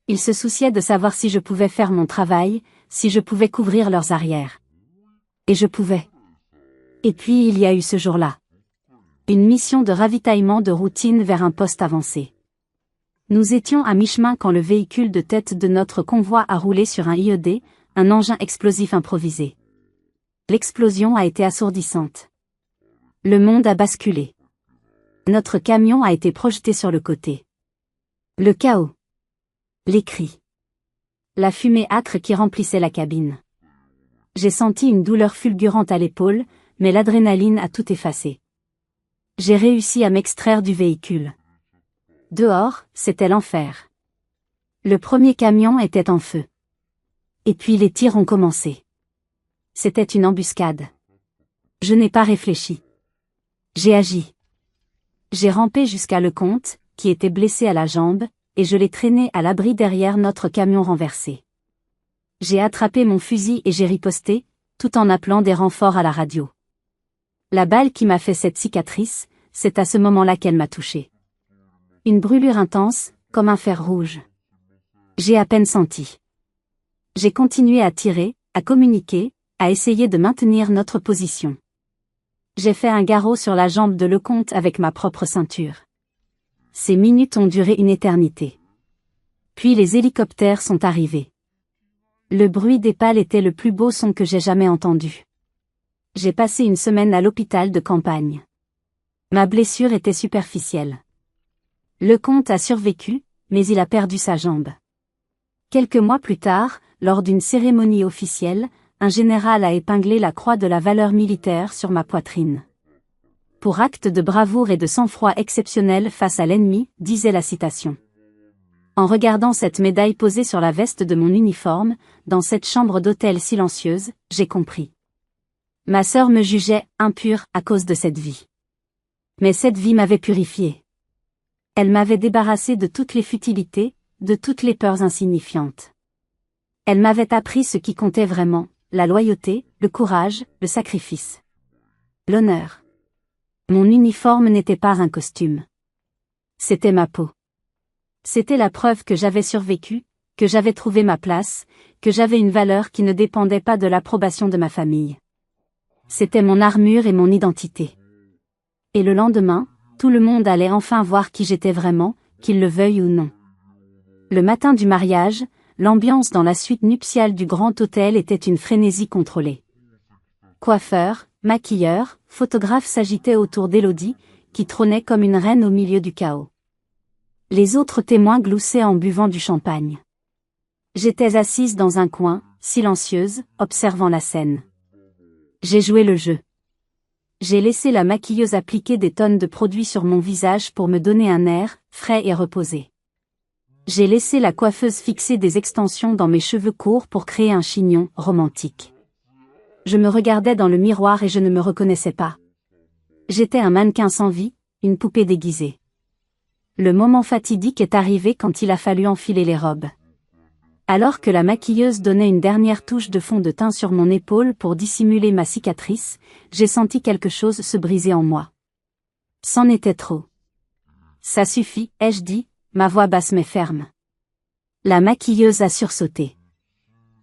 Il se souciait de savoir si je pouvais faire mon travail, si je pouvais couvrir leurs arrières. Et je pouvais. Et puis il y a eu ce jour-là. Une mission de ravitaillement de routine vers un poste avancé. Nous étions à mi-chemin quand le véhicule de tête de notre convoi a roulé sur un IED, un engin explosif improvisé. L'explosion a été assourdissante. Le monde a basculé. Notre camion a été projeté sur le côté. Le chaos. Les cris. La fumée âcre qui remplissait la cabine. J'ai senti une douleur fulgurante à l'épaule, mais l'adrénaline a tout effacé. J'ai réussi à m'extraire du véhicule. Dehors, c'était l'enfer. Le premier camion était en feu. Et puis les tirs ont commencé. C'était une embuscade. Je n'ai pas réfléchi. J'ai agi. J'ai rampé jusqu'à Lecomte, qui était blessé à la jambe, et je l'ai traîné à l'abri derrière notre camion renversé. J'ai attrapé mon fusil et j'ai riposté, tout en appelant des renforts à la radio. La balle qui m'a fait cette cicatrice, c'est à ce moment-là qu'elle m'a touché. Une brûlure intense, comme un fer rouge. J'ai à peine senti. J'ai continué à tirer, à communiquer, à essayer de maintenir notre position. J'ai fait un garrot sur la jambe de Lecomte avec ma propre ceinture. Ces minutes ont duré une éternité. Puis les hélicoptères sont arrivés. Le bruit des pales était le plus beau son que j'ai jamais entendu. J'ai passé une semaine à l'hôpital de campagne. Ma blessure était superficielle. Lecomte a survécu, mais il a perdu sa jambe. Quelques mois plus tard, lors d'une cérémonie officielle, un général a épinglé la croix de la valeur militaire sur ma poitrine. Pour acte de bravoure et de sang-froid exceptionnel face à l'ennemi, disait la citation. En regardant cette médaille posée sur la veste de mon uniforme, dans cette chambre d'hôtel silencieuse, j'ai compris. Ma sœur me jugeait impure à cause de cette vie. Mais cette vie m'avait purifiée. Elle m'avait débarrassée de toutes les futilités, de toutes les peurs insignifiantes. Elle m'avait appris ce qui comptait vraiment, la loyauté, le courage, le sacrifice. L'honneur. Mon uniforme n'était pas un costume. C'était ma peau. C'était la preuve que j'avais survécu, que j'avais trouvé ma place, que j'avais une valeur qui ne dépendait pas de l'approbation de ma famille. C'était mon armure et mon identité. Et le lendemain, tout le monde allait enfin voir qui j'étais vraiment, qu'il le veuille ou non. Le matin du mariage, l'ambiance dans la suite nuptiale du grand hôtel était une frénésie contrôlée. Coiffeurs, maquilleurs, photographes s'agitaient autour d'Élodie, qui trônait comme une reine au milieu du chaos. Les autres témoins gloussaient en buvant du champagne. J'étais assise dans un coin, silencieuse, observant la scène. J'ai joué le jeu. J'ai laissé la maquilleuse appliquer des tonnes de produits sur mon visage pour me donner un air frais et reposé. J'ai laissé la coiffeuse fixer des extensions dans mes cheveux courts pour créer un chignon romantique. Je me regardais dans le miroir et je ne me reconnaissais pas. J'étais un mannequin sans vie, une poupée déguisée. Le moment fatidique est arrivé quand il a fallu enfiler les robes. Alors que la maquilleuse donnait une dernière touche de fond de teint sur mon épaule pour dissimuler ma cicatrice, j'ai senti quelque chose se briser en moi. C'en était trop. Ça suffit, ai-je dit, ma voix basse mais ferme. La maquilleuse a sursauté.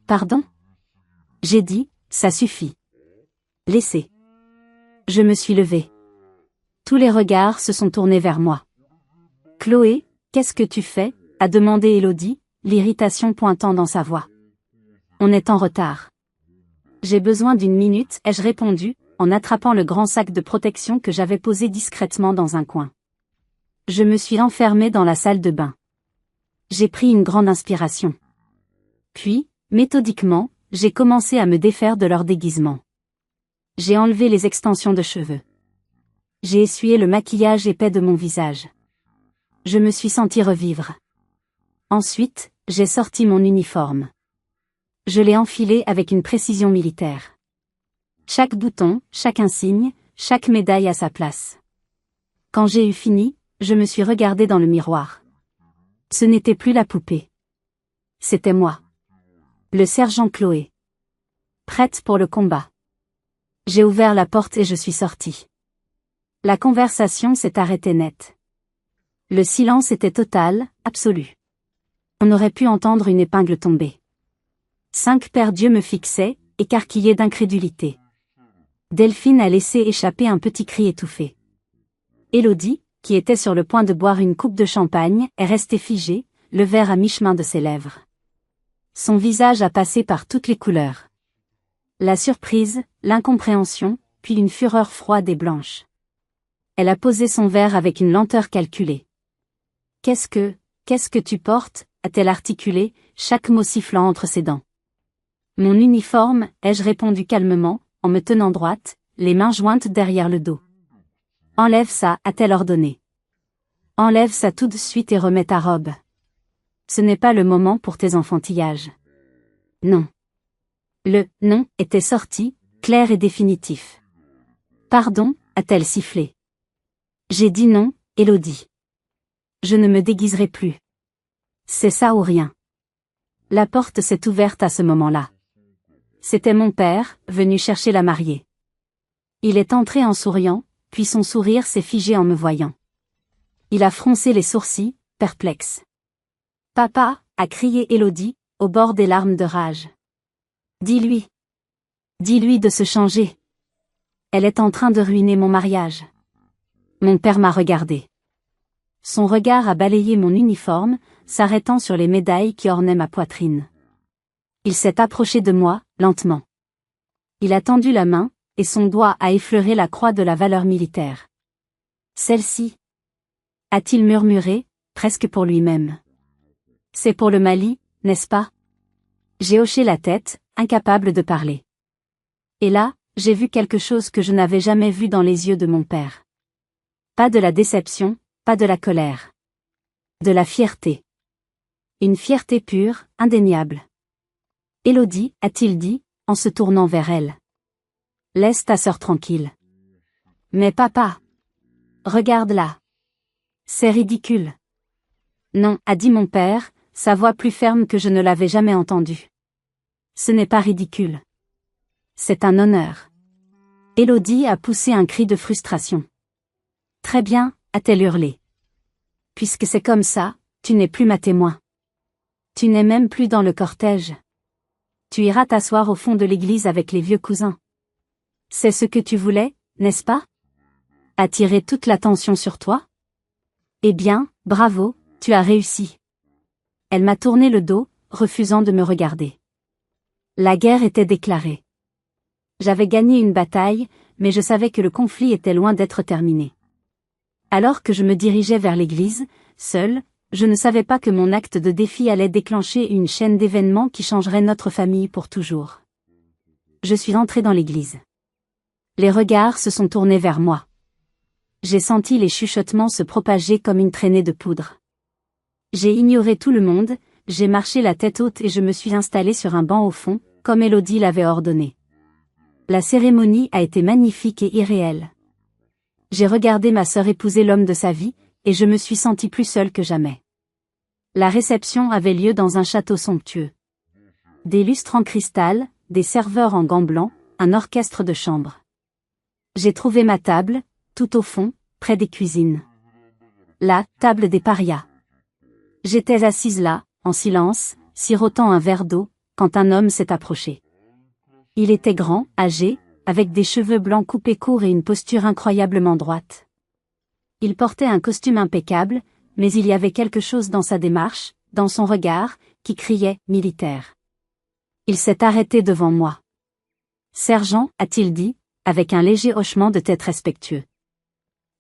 Pardon? J'ai dit, ça suffit. Laissez. Je me suis levée. Tous les regards se sont tournés vers moi. Chloé, qu'est-ce que tu fais? A demandé Élodie, l'irritation pointant dans sa voix. On est en retard. J'ai besoin d'une minute, ai-je répondu, en attrapant le grand sac de protection que j'avais posé discrètement dans un coin. Je me suis enfermée dans la salle de bain. J'ai pris une grande inspiration. Puis, méthodiquement, j'ai commencé à me défaire de leur déguisement. J'ai enlevé les extensions de cheveux. J'ai essuyé le maquillage épais de mon visage. Je me suis sentie revivre. Ensuite, j'ai sorti mon uniforme. Je l'ai enfilé avec une précision militaire. Chaque bouton, chaque insigne, chaque médaille à sa place. Quand j'ai eu fini, je me suis regardée dans le miroir. Ce n'était plus la poupée. C'était moi. Le sergent Chloé. Prête pour le combat. J'ai ouvert la porte et je suis sortie. La conversation s'est arrêtée net. Le silence était total, absolu. On aurait pu entendre une épingle tomber. 5 paires d'yeux me fixaient, écarquillés d'incrédulité. Delphine a laissé échapper un petit cri étouffé. Élodie, qui était sur le point de boire une coupe de champagne, est restée figée, le verre à mi-chemin de ses lèvres. Son visage a passé par toutes les couleurs. La surprise, l'incompréhension, puis une fureur froide et blanche. Elle a posé son verre avec une lenteur calculée. Qu'est-ce que tu portes, a-t-elle articulé, chaque mot sifflant entre ses dents. Mon uniforme, ai-je répondu calmement, en me tenant droite, les mains jointes derrière le dos. Enlève ça, a-t-elle ordonné. Enlève ça tout de suite et remets ta robe. Ce n'est pas le moment pour tes enfantillages. Non. Le « non » était sorti, clair et définitif. Pardon, a-t-elle sifflé. J'ai dit non, Élodie. Je ne me déguiserai plus. C'est ça ou rien. La porte s'est ouverte à ce moment-là. C'était mon père, venu chercher la mariée. Il est entré en souriant, puis son sourire s'est figé en me voyant. Il a froncé les sourcils, perplexe. Papa, a crié Élodie, au bord des larmes de rage. Dis-lui. Dis-lui de se changer. Elle est en train de ruiner mon mariage. Mon père m'a regardé. Son regard a balayé mon uniforme, s'arrêtant sur les médailles qui ornaient ma poitrine. Il s'est approché de moi, lentement. Il a tendu la main, et son doigt a effleuré la croix de la valeur militaire. Celle-ci, a-t-il murmuré, presque pour lui-même. C'est pour le Mali, n'est-ce pas? J'ai hoché la tête, incapable de parler. Et là, j'ai vu quelque chose que je n'avais jamais vu dans les yeux de mon père. Pas de la déception, pas de la colère. De la fierté. Une fierté pure, indéniable. Élodie, a-t-il dit, en se tournant vers elle. Laisse ta sœur tranquille. Mais papa. Regarde là. C'est ridicule. Non, a dit mon père, sa voix plus ferme que je ne l'avais jamais entendue. Ce n'est pas ridicule. C'est un honneur. Élodie a poussé un cri de frustration. Très bien, a-t-elle hurlé. Puisque c'est comme ça, tu n'es plus ma témoin. Tu n'es même plus dans le cortège. Tu iras t'asseoir au fond de l'église avec les vieux cousins. C'est ce que tu voulais, n'est-ce pas? Attirer toute l'attention sur toi? Eh bien, bravo, tu as réussi. Elle m'a tourné le dos, refusant de me regarder. La guerre était déclarée. J'avais gagné une bataille, mais je savais que le conflit était loin d'être terminé. Alors que je me dirigeais vers l'église, seule, Je ne savais pas que mon acte de défi allait déclencher une chaîne d'événements qui changerait notre famille pour toujours. Je suis entrée dans l'église. Les regards se sont tournés vers moi. J'ai senti les chuchotements se propager comme une traînée de poudre. J'ai ignoré tout le monde, j'ai marché la tête haute et je me suis installée sur un banc au fond, comme Élodie l'avait ordonné. La cérémonie a été magnifique et irréelle. J'ai regardé ma sœur épouser l'homme de sa vie, et je me suis sentie plus seule que jamais. La réception avait lieu dans un château somptueux. Des lustres en cristal, des serveurs en gants blancs, un orchestre de chambre. J'ai trouvé ma table, tout au fond, près des cuisines. La table des parias. J'étais assise là, en silence, sirotant un verre d'eau, quand un homme s'est approché. Il était grand, âgé, avec des cheveux blancs coupés courts et une posture incroyablement droite. Il portait un costume impeccable, mais il y avait quelque chose dans sa démarche, dans son regard, qui criait « militaire ». Il s'est arrêté devant moi. « Sergent », a-t-il dit, avec un léger hochement de tête respectueux.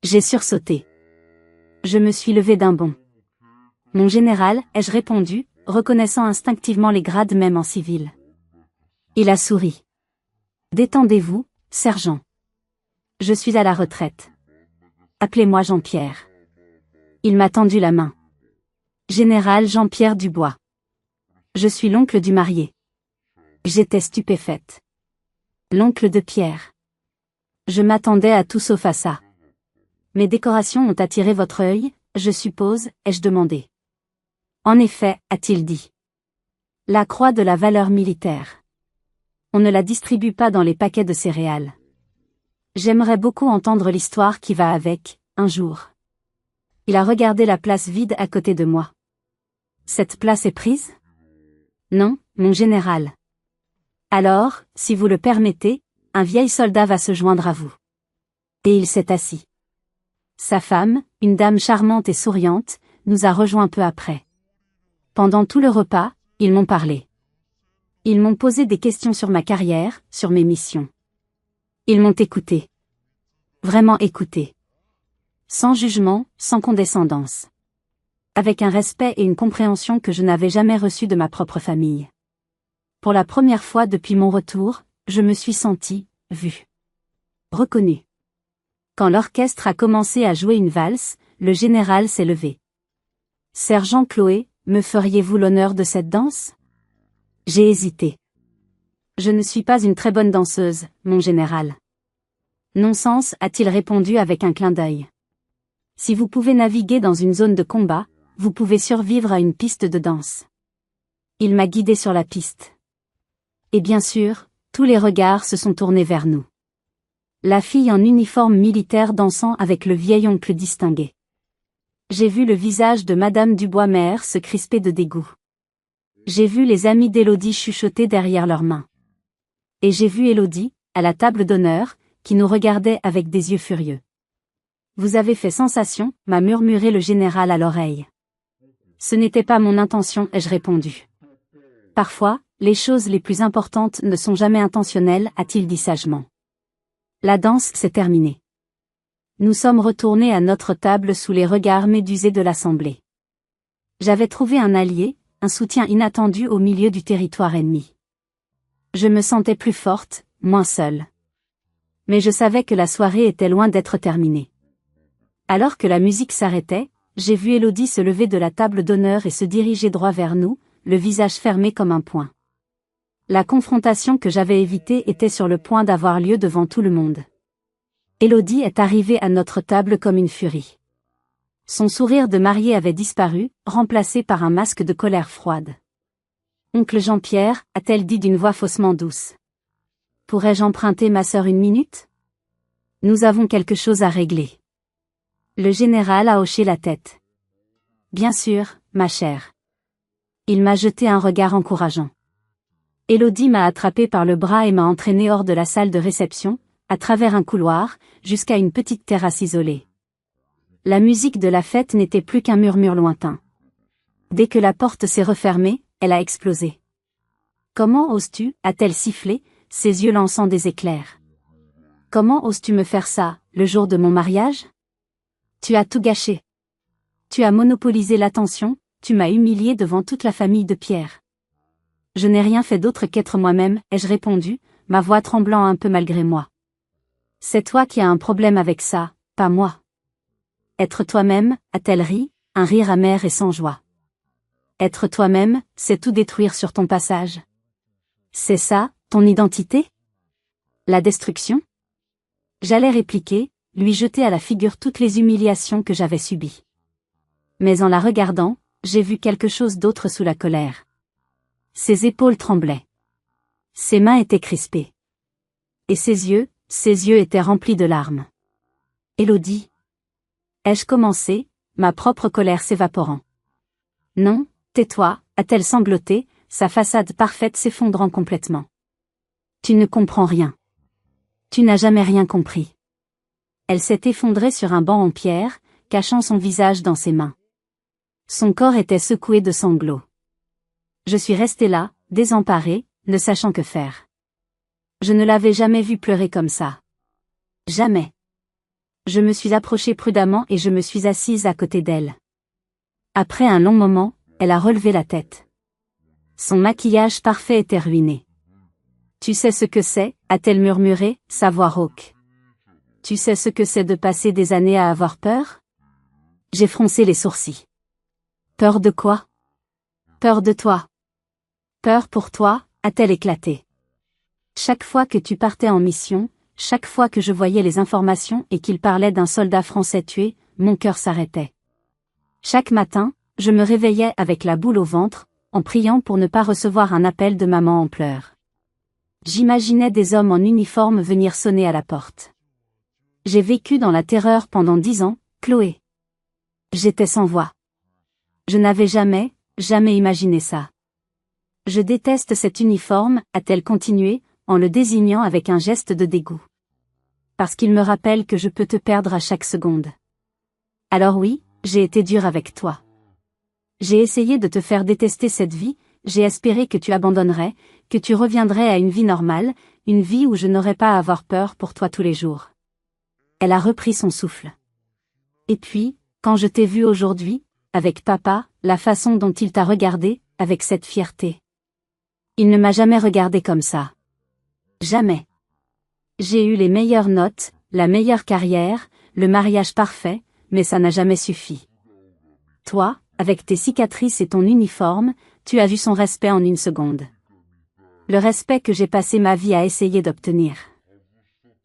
J'ai sursauté. Je me suis levée d'un bond. « Mon général », ai-je répondu, reconnaissant instinctivement les grades même en civil. Il a souri. « Détendez-vous, sergent. Je suis à la retraite. Appelez-moi Jean-Pierre. » Il m'a tendu la main. « Général Jean-Pierre Dubois. Je suis l'oncle du marié. » J'étais stupéfaite. L'oncle de Pierre. Je m'attendais à tout sauf à ça. « Mes décorations ont attiré votre œil, je suppose, ai-je demandé. « En effet, a-t-il dit. La croix de la valeur militaire. On ne la distribue pas dans les paquets de céréales. J'aimerais beaucoup entendre l'histoire qui va avec, un jour. » Il a regardé la place vide à côté de moi. « Cette place est prise ? » Non, mon général. Alors, si vous le permettez, un vieil soldat va se joindre à vous. Et il s'est assis. Sa femme, une dame charmante et souriante, nous a rejoints peu après. Pendant tout le repas, ils m'ont parlé. Ils m'ont posé des questions sur ma carrière, sur mes missions. Ils m'ont écouté. Vraiment écouté. Sans jugement, sans condescendance. Avec un respect et une compréhension que je n'avais jamais reçus de ma propre famille. Pour la première fois depuis mon retour, je me suis sentie, vue. Reconnue. Quand l'orchestre a commencé à jouer une valse, le général s'est levé. « Sergent Chloé, me feriez-vous l'honneur de cette danse ?» J'ai hésité. « Je ne suis pas une très bonne danseuse, mon général. »« Non-sens », a-t-il répondu avec un clin d'œil. « Si vous pouvez naviguer dans une zone de combat, vous pouvez survivre à une piste de danse. » Il m'a guidé sur la piste. Et bien sûr, tous les regards se sont tournés vers nous. La fille en uniforme militaire dansant avec le vieil oncle distingué. J'ai vu le visage de Madame Dubois-Mère se crisper de dégoût. J'ai vu les amis d'Élodie chuchoter derrière leurs mains. Et j'ai vu Élodie, à la table d'honneur, qui nous regardait avec des yeux furieux. « Vous avez fait sensation », m'a murmuré le général à l'oreille. « Ce n'était pas mon intention », ai-je répondu. « Parfois, les choses les plus importantes ne sont jamais intentionnelles », a-t-il dit sagement. La danse s'est terminée. Nous sommes retournés à notre table sous les regards médusés de l'assemblée. J'avais trouvé un allié, un soutien inattendu au milieu du territoire ennemi. Je me sentais plus forte, moins seule. Mais je savais que la soirée était loin d'être terminée. Alors que la musique s'arrêtait, j'ai vu Élodie se lever de la table d'honneur et se diriger droit vers nous, le visage fermé comme un poing. La confrontation que j'avais évitée était sur le point d'avoir lieu devant tout le monde. Élodie est arrivée à notre table comme une furie. Son sourire de mariée avait disparu, remplacé par un masque de colère froide. « Oncle Jean-Pierre », a-t-elle dit d'une voix faussement douce. « Pourrais-je emprunter ma sœur une minute ? Nous avons quelque chose à régler. » Le général a hoché la tête. « Bien sûr, ma chère. » Il m'a jeté un regard encourageant. Élodie m'a attrapé par le bras et m'a entraîné hors de la salle de réception, à travers un couloir, jusqu'à une petite terrasse isolée. La musique de la fête n'était plus qu'un murmure lointain. Dès que la porte s'est refermée, elle a explosé. « Comment oses-tu » a-t-elle sifflé, ses yeux lançant des éclairs. « Comment oses-tu me faire ça, le jour de mon mariage ? Tu as tout gâché. » Tu as monopolisé l'attention, tu m'as humilié devant toute la famille de Pierre. Je n'ai rien fait d'autre qu'être moi-même, ai-je répondu, ma voix tremblant un peu malgré moi. C'est toi qui as un problème avec ça, pas moi. Être toi-même, a-t-elle ri, un rire amer et sans joie. Être toi-même, c'est tout détruire sur ton passage. C'est ça, ton identité? La destruction? J'allais répliquer, lui jeter à la figure toutes les humiliations que j'avais subies. Mais en la regardant, j'ai vu quelque chose d'autre sous la colère. Ses épaules tremblaient. Ses mains étaient crispées. Et ses yeux étaient remplis de larmes. Élodie. Ai-je commencé, ma propre colère s'évaporant. Non, tais-toi, a-t-elle sangloté, sa façade parfaite s'effondrant complètement. Tu ne comprends rien. Tu n'as jamais rien compris. Elle s'est effondrée sur un banc en pierre, cachant son visage dans ses mains. Son corps était secoué de sanglots. Je suis resté là, désemparé, ne sachant que faire. Je ne l'avais jamais vue pleurer comme ça. Jamais. Je me suis approché prudemment et je me suis assise à côté d'elle. Après un long moment, elle a relevé la tête. Son maquillage parfait était ruiné. Tu sais ce que c'est, a-t-elle murmuré, sa voix rauque. Tu sais ce que c'est de passer des années à avoir peur? J'ai froncé les sourcils. Peur de quoi? Peur de toi. Peur pour toi, a-t-elle éclaté. Chaque fois que tu partais en mission, chaque fois que je voyais les informations et qu'il parlait d'un soldat français tué, mon cœur s'arrêtait. Chaque matin, je me réveillais avec la boule au ventre, en priant pour ne pas recevoir un appel de maman en pleurs. J'imaginais des hommes en uniforme venir sonner à la porte. J'ai vécu dans la terreur pendant 10 ans, Chloé. J'étais sans voix. Je n'avais jamais imaginé ça. Je déteste cet uniforme, a-t-elle continué, en le désignant avec un geste de dégoût. Parce qu'il me rappelle que je peux te perdre à chaque seconde. Alors oui, j'ai été dure avec toi. J'ai essayé de te faire détester cette vie, j'ai espéré que tu abandonnerais, que tu reviendrais à une vie normale, une vie où je n'aurais pas à avoir peur pour toi tous les jours. Elle a repris son souffle. Et puis, quand je t'ai vu aujourd'hui, avec papa, la façon dont il t'a regardé, avec cette fierté. Il ne m'a jamais regardé comme ça. Jamais. J'ai eu les meilleures notes, la meilleure carrière, le mariage parfait, mais ça n'a jamais suffi. Toi, avec tes cicatrices et ton uniforme, tu as vu son respect en une seconde. Le respect que j'ai passé ma vie à essayer d'obtenir.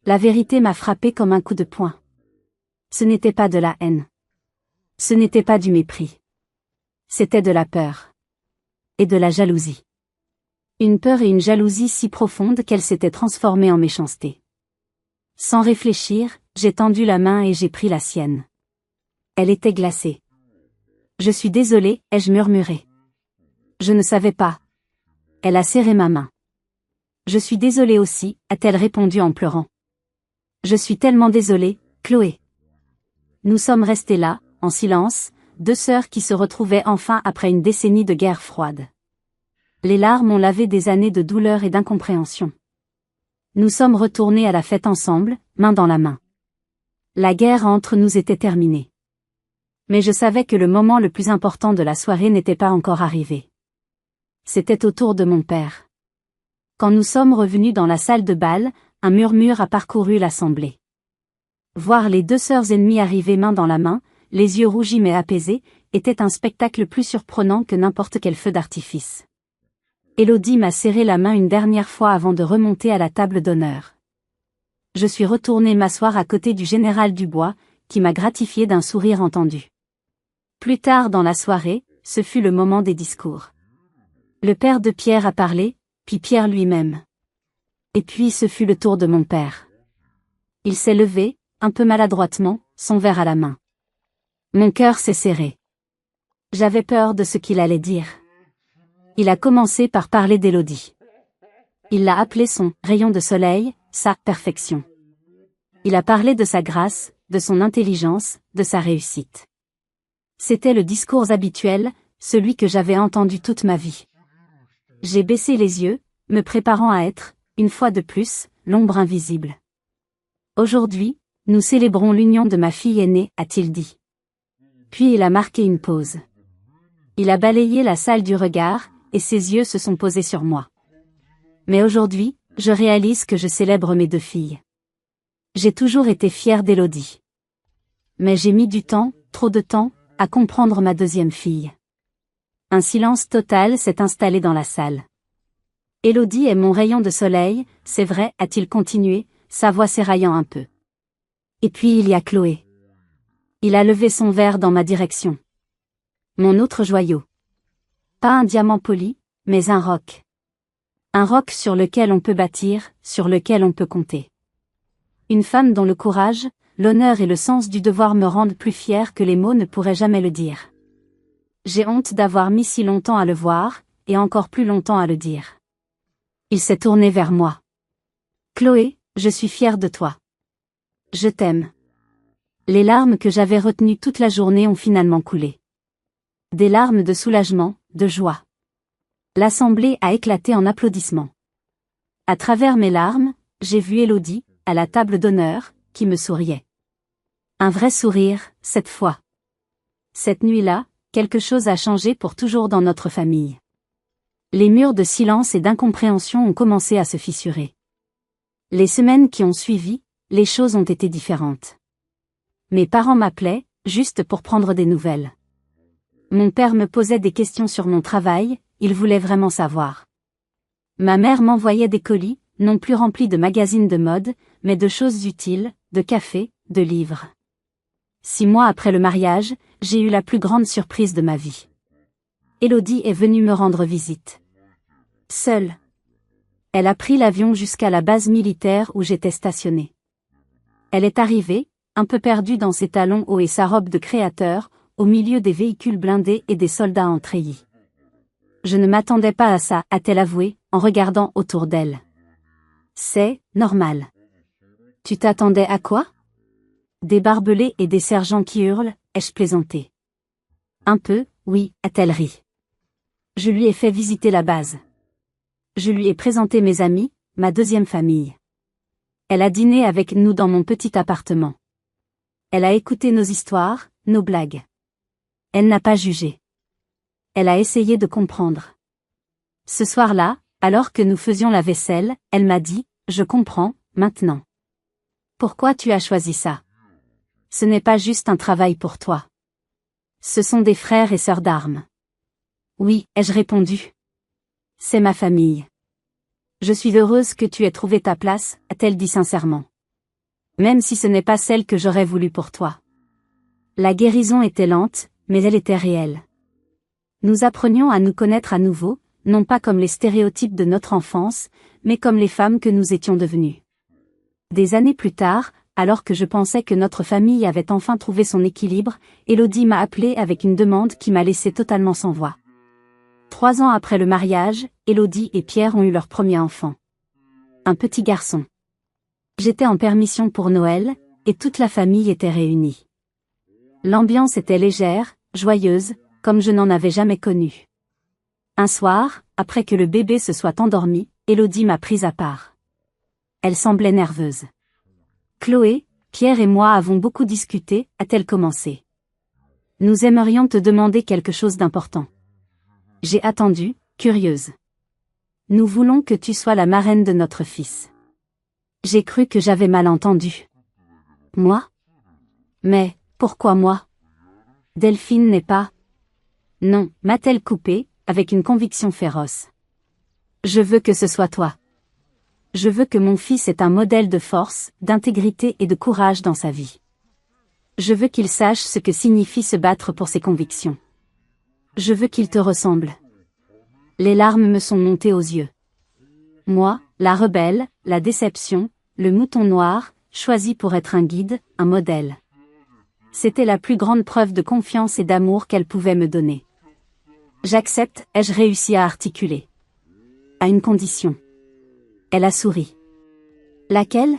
La vérité m'a frappé comme un coup de poing. Ce n'était pas de la haine. Ce n'était pas du mépris. C'était de la peur. Et de la jalousie. Une peur et une jalousie si profondes qu'elles s'étaient transformées en méchanceté. Sans réfléchir, j'ai tendu la main et j'ai pris la sienne. Elle était glacée. Je suis désolée, ai-je murmuré. Je ne savais pas. Elle a serré ma main. Je suis désolée aussi, a-t-elle répondu en pleurant. Je suis tellement désolée, Chloé. Nous sommes restés là, en silence, deux sœurs qui se retrouvaient enfin après une décennie de guerre froide. Les larmes ont lavé des années de douleur et d'incompréhension. Nous sommes retournés à la fête ensemble, main dans la main. La guerre entre nous était terminée. Mais je savais que le moment le plus important de la soirée n'était pas encore arrivé. C'était au tour de mon père. Quand nous sommes revenus dans la salle de bal, un murmure a parcouru l'assemblée. Voir les deux sœurs ennemies arriver main dans la main, les yeux rougis mais apaisés, était un spectacle plus surprenant que n'importe quel feu d'artifice. Élodie m'a serré la main une dernière fois avant de remonter à la table d'honneur. Je suis retourné m'asseoir à côté du général Dubois, qui m'a gratifié d'un sourire entendu. Plus tard dans la soirée, ce fut le moment des discours. Le père de Pierre a parlé, puis Pierre lui-même. Et puis ce fut le tour de mon père. Il s'est levé, un peu maladroitement, son verre à la main. Mon cœur s'est serré. J'avais peur de ce qu'il allait dire. Il a commencé par parler d'Élodie. Il l'a appelée son « rayon de soleil », sa « perfection ». Il a parlé de sa grâce, de son intelligence, de sa réussite. C'était le discours habituel, celui que j'avais entendu toute ma vie. J'ai baissé les yeux, me préparant à être, une fois de plus, l'ombre invisible. Aujourd'hui, nous célébrons l'union de ma fille aînée, a-t-il dit. Puis il a marqué une pause. Il a balayé la salle du regard, et ses yeux se sont posés sur moi. Mais aujourd'hui, je réalise que je célèbre mes deux filles. J'ai toujours été fière d'Élodie. Mais j'ai mis du temps, trop de temps, à comprendre ma deuxième fille. Un silence total s'est installé dans la salle. Élodie est mon rayon de soleil, c'est vrai, a-t-il continué, sa voix s'éraillant un peu. Et puis il y a Chloé. Il a levé son verre dans ma direction. Mon autre joyau. Pas un diamant poli, mais un roc. Un roc sur lequel on peut bâtir, sur lequel on peut compter. Une femme dont le courage, l'honneur et le sens du devoir me rendent plus fière que les mots ne pourraient jamais le dire. J'ai honte d'avoir mis si longtemps à le voir, et encore plus longtemps à le dire. Il s'est tourné vers moi. Chloé, je suis fière de toi. Je t'aime. Les larmes que j'avais retenues toute la journée ont finalement coulé. Des larmes de soulagement, de joie. L'assemblée a éclaté en applaudissements. À travers mes larmes, j'ai vu Élodie, à la table d'honneur, qui me souriait. Un vrai sourire, cette fois. Cette nuit-là, quelque chose a changé pour toujours dans notre famille. Les murs de silence et d'incompréhension ont commencé à se fissurer. Les semaines qui ont suivi, les choses ont été différentes. Mes parents m'appelaient, juste pour prendre des nouvelles. Mon père me posait des questions sur mon travail, il voulait vraiment savoir. Ma mère m'envoyait des colis, non plus remplis de magazines de mode, mais de choses utiles, de café, de livres. 6 mois après le mariage, j'ai eu la plus grande surprise de ma vie. Élodie est venue me rendre visite. Seule. Elle a pris l'avion jusqu'à la base militaire où j'étais stationnée. Elle est arrivée, un peu perdue dans ses talons hauts et sa robe de créateur, au milieu des véhicules blindés et des soldats en treillis. Je ne m'attendais pas à ça, a-t-elle avoué, en regardant autour d'elle. C'est normal. Tu t'attendais à quoi? Des barbelés et des sergents qui hurlent, ai-je plaisanté. Un peu, oui, a-t-elle ri. Je lui ai fait visiter la base. Je lui ai présenté mes amis, ma deuxième famille. Elle a dîné avec nous dans mon petit appartement. Elle a écouté nos histoires, nos blagues. Elle n'a pas jugé. Elle a essayé de comprendre. Ce soir-là, alors que nous faisions la vaisselle, elle m'a dit, « Je comprends, maintenant. Pourquoi tu as choisi ça? Ce n'est pas juste un travail pour toi. Ce sont des frères et sœurs d'armes. » Oui, ai-je répondu. C'est ma famille. Je suis heureuse que tu aies trouvé ta place, a-t-elle dit sincèrement. Même si ce n'est pas celle que j'aurais voulu pour toi. La guérison était lente, mais elle était réelle. Nous apprenions à nous connaître à nouveau, non pas comme les stéréotypes de notre enfance, mais comme les femmes que nous étions devenues. Des années plus tard, alors que je pensais que notre famille avait enfin trouvé son équilibre, Élodie m'a appelée avec une demande qui m'a laissé totalement sans voix. 3 ans après le mariage, Élodie et Pierre ont eu leur premier enfant. Un petit garçon. J'étais en permission pour Noël, et toute la famille était réunie. L'ambiance était légère, joyeuse, comme je n'en avais jamais connu. Un soir, après que le bébé se soit endormi, Élodie m'a prise à part. Elle semblait nerveuse. Chloé, Pierre et moi avons beaucoup discuté, a-t-elle commencé. Nous aimerions te demander quelque chose d'important. J'ai attendu, curieuse. Nous voulons que tu sois la marraine de notre fils. J'ai cru que j'avais mal entendu. Moi? Mais, pourquoi moi? Delphine n'est pas... Non, m'a-t-elle coupé, avec une conviction féroce. Je veux que ce soit toi. Je veux que mon fils ait un modèle de force, d'intégrité et de courage dans sa vie. Je veux qu'il sache ce que signifie se battre pour ses convictions. Je veux qu'il te ressemble. Les larmes me sont montées aux yeux. Moi, la rebelle, la déception, le mouton noir, choisi pour être un guide, un modèle. C'était la plus grande preuve de confiance et d'amour qu'elle pouvait me donner. J'accepte, ai-je réussi à articuler. À une condition. Elle a souri. Laquelle?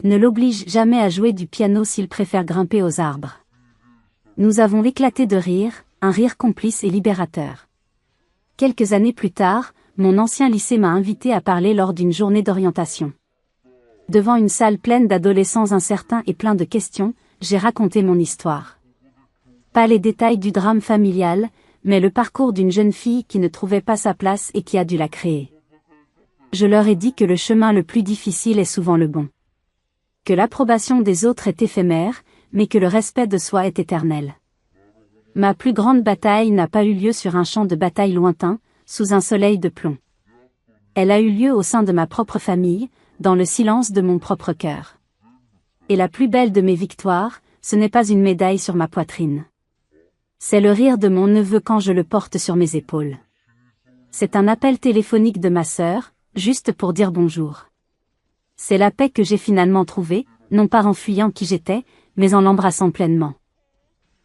Ne l'oblige jamais à jouer du piano s'il préfère grimper aux arbres. Nous avons éclaté de rire, un rire complice et libérateur. Quelques années plus tard, mon ancien lycée m'a invité à parler lors d'une journée d'orientation. Devant une salle pleine d'adolescents incertains et pleins de questions, j'ai raconté mon histoire. Pas les détails du drame familial, mais le parcours d'une jeune fille qui ne trouvait pas sa place et qui a dû la créer. Je leur ai dit que le chemin le plus difficile est souvent le bon. Que l'approbation des autres est éphémère, mais que le respect de soi est éternel. Ma plus grande bataille n'a pas eu lieu sur un champ de bataille lointain, sous un soleil de plomb. Elle a eu lieu au sein de ma propre famille, dans le silence de mon propre cœur. Et la plus belle de mes victoires, ce n'est pas une médaille sur ma poitrine. C'est le rire de mon neveu quand je le porte sur mes épaules. C'est un appel téléphonique de ma sœur, juste pour dire bonjour. C'est la paix que j'ai finalement trouvée, non pas en fuyant qui j'étais, mais en l'embrassant pleinement.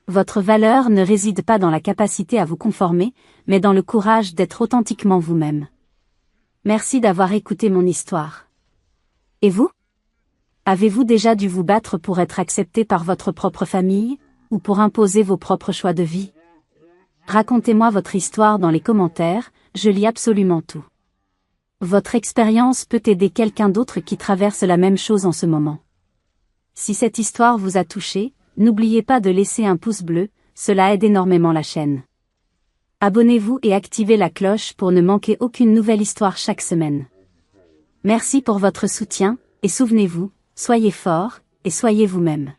Votre valeur ne réside pas dans la capacité à vous conformer, mais dans le courage d'être authentiquement vous-même. Merci d'avoir écouté mon histoire. Et vous? Avez-vous déjà dû vous battre pour être accepté par votre propre famille, ou pour imposer vos propres choix de vie? Racontez-moi votre histoire dans les commentaires, je lis absolument tout. Votre expérience peut aider quelqu'un d'autre qui traverse la même chose en ce moment. Si cette histoire vous a touché, n'oubliez pas de laisser un pouce bleu, cela aide énormément la chaîne. Abonnez-vous et activez la cloche pour ne manquer aucune nouvelle histoire chaque semaine. Merci pour votre soutien, et souvenez-vous, soyez forts, et soyez vous-même.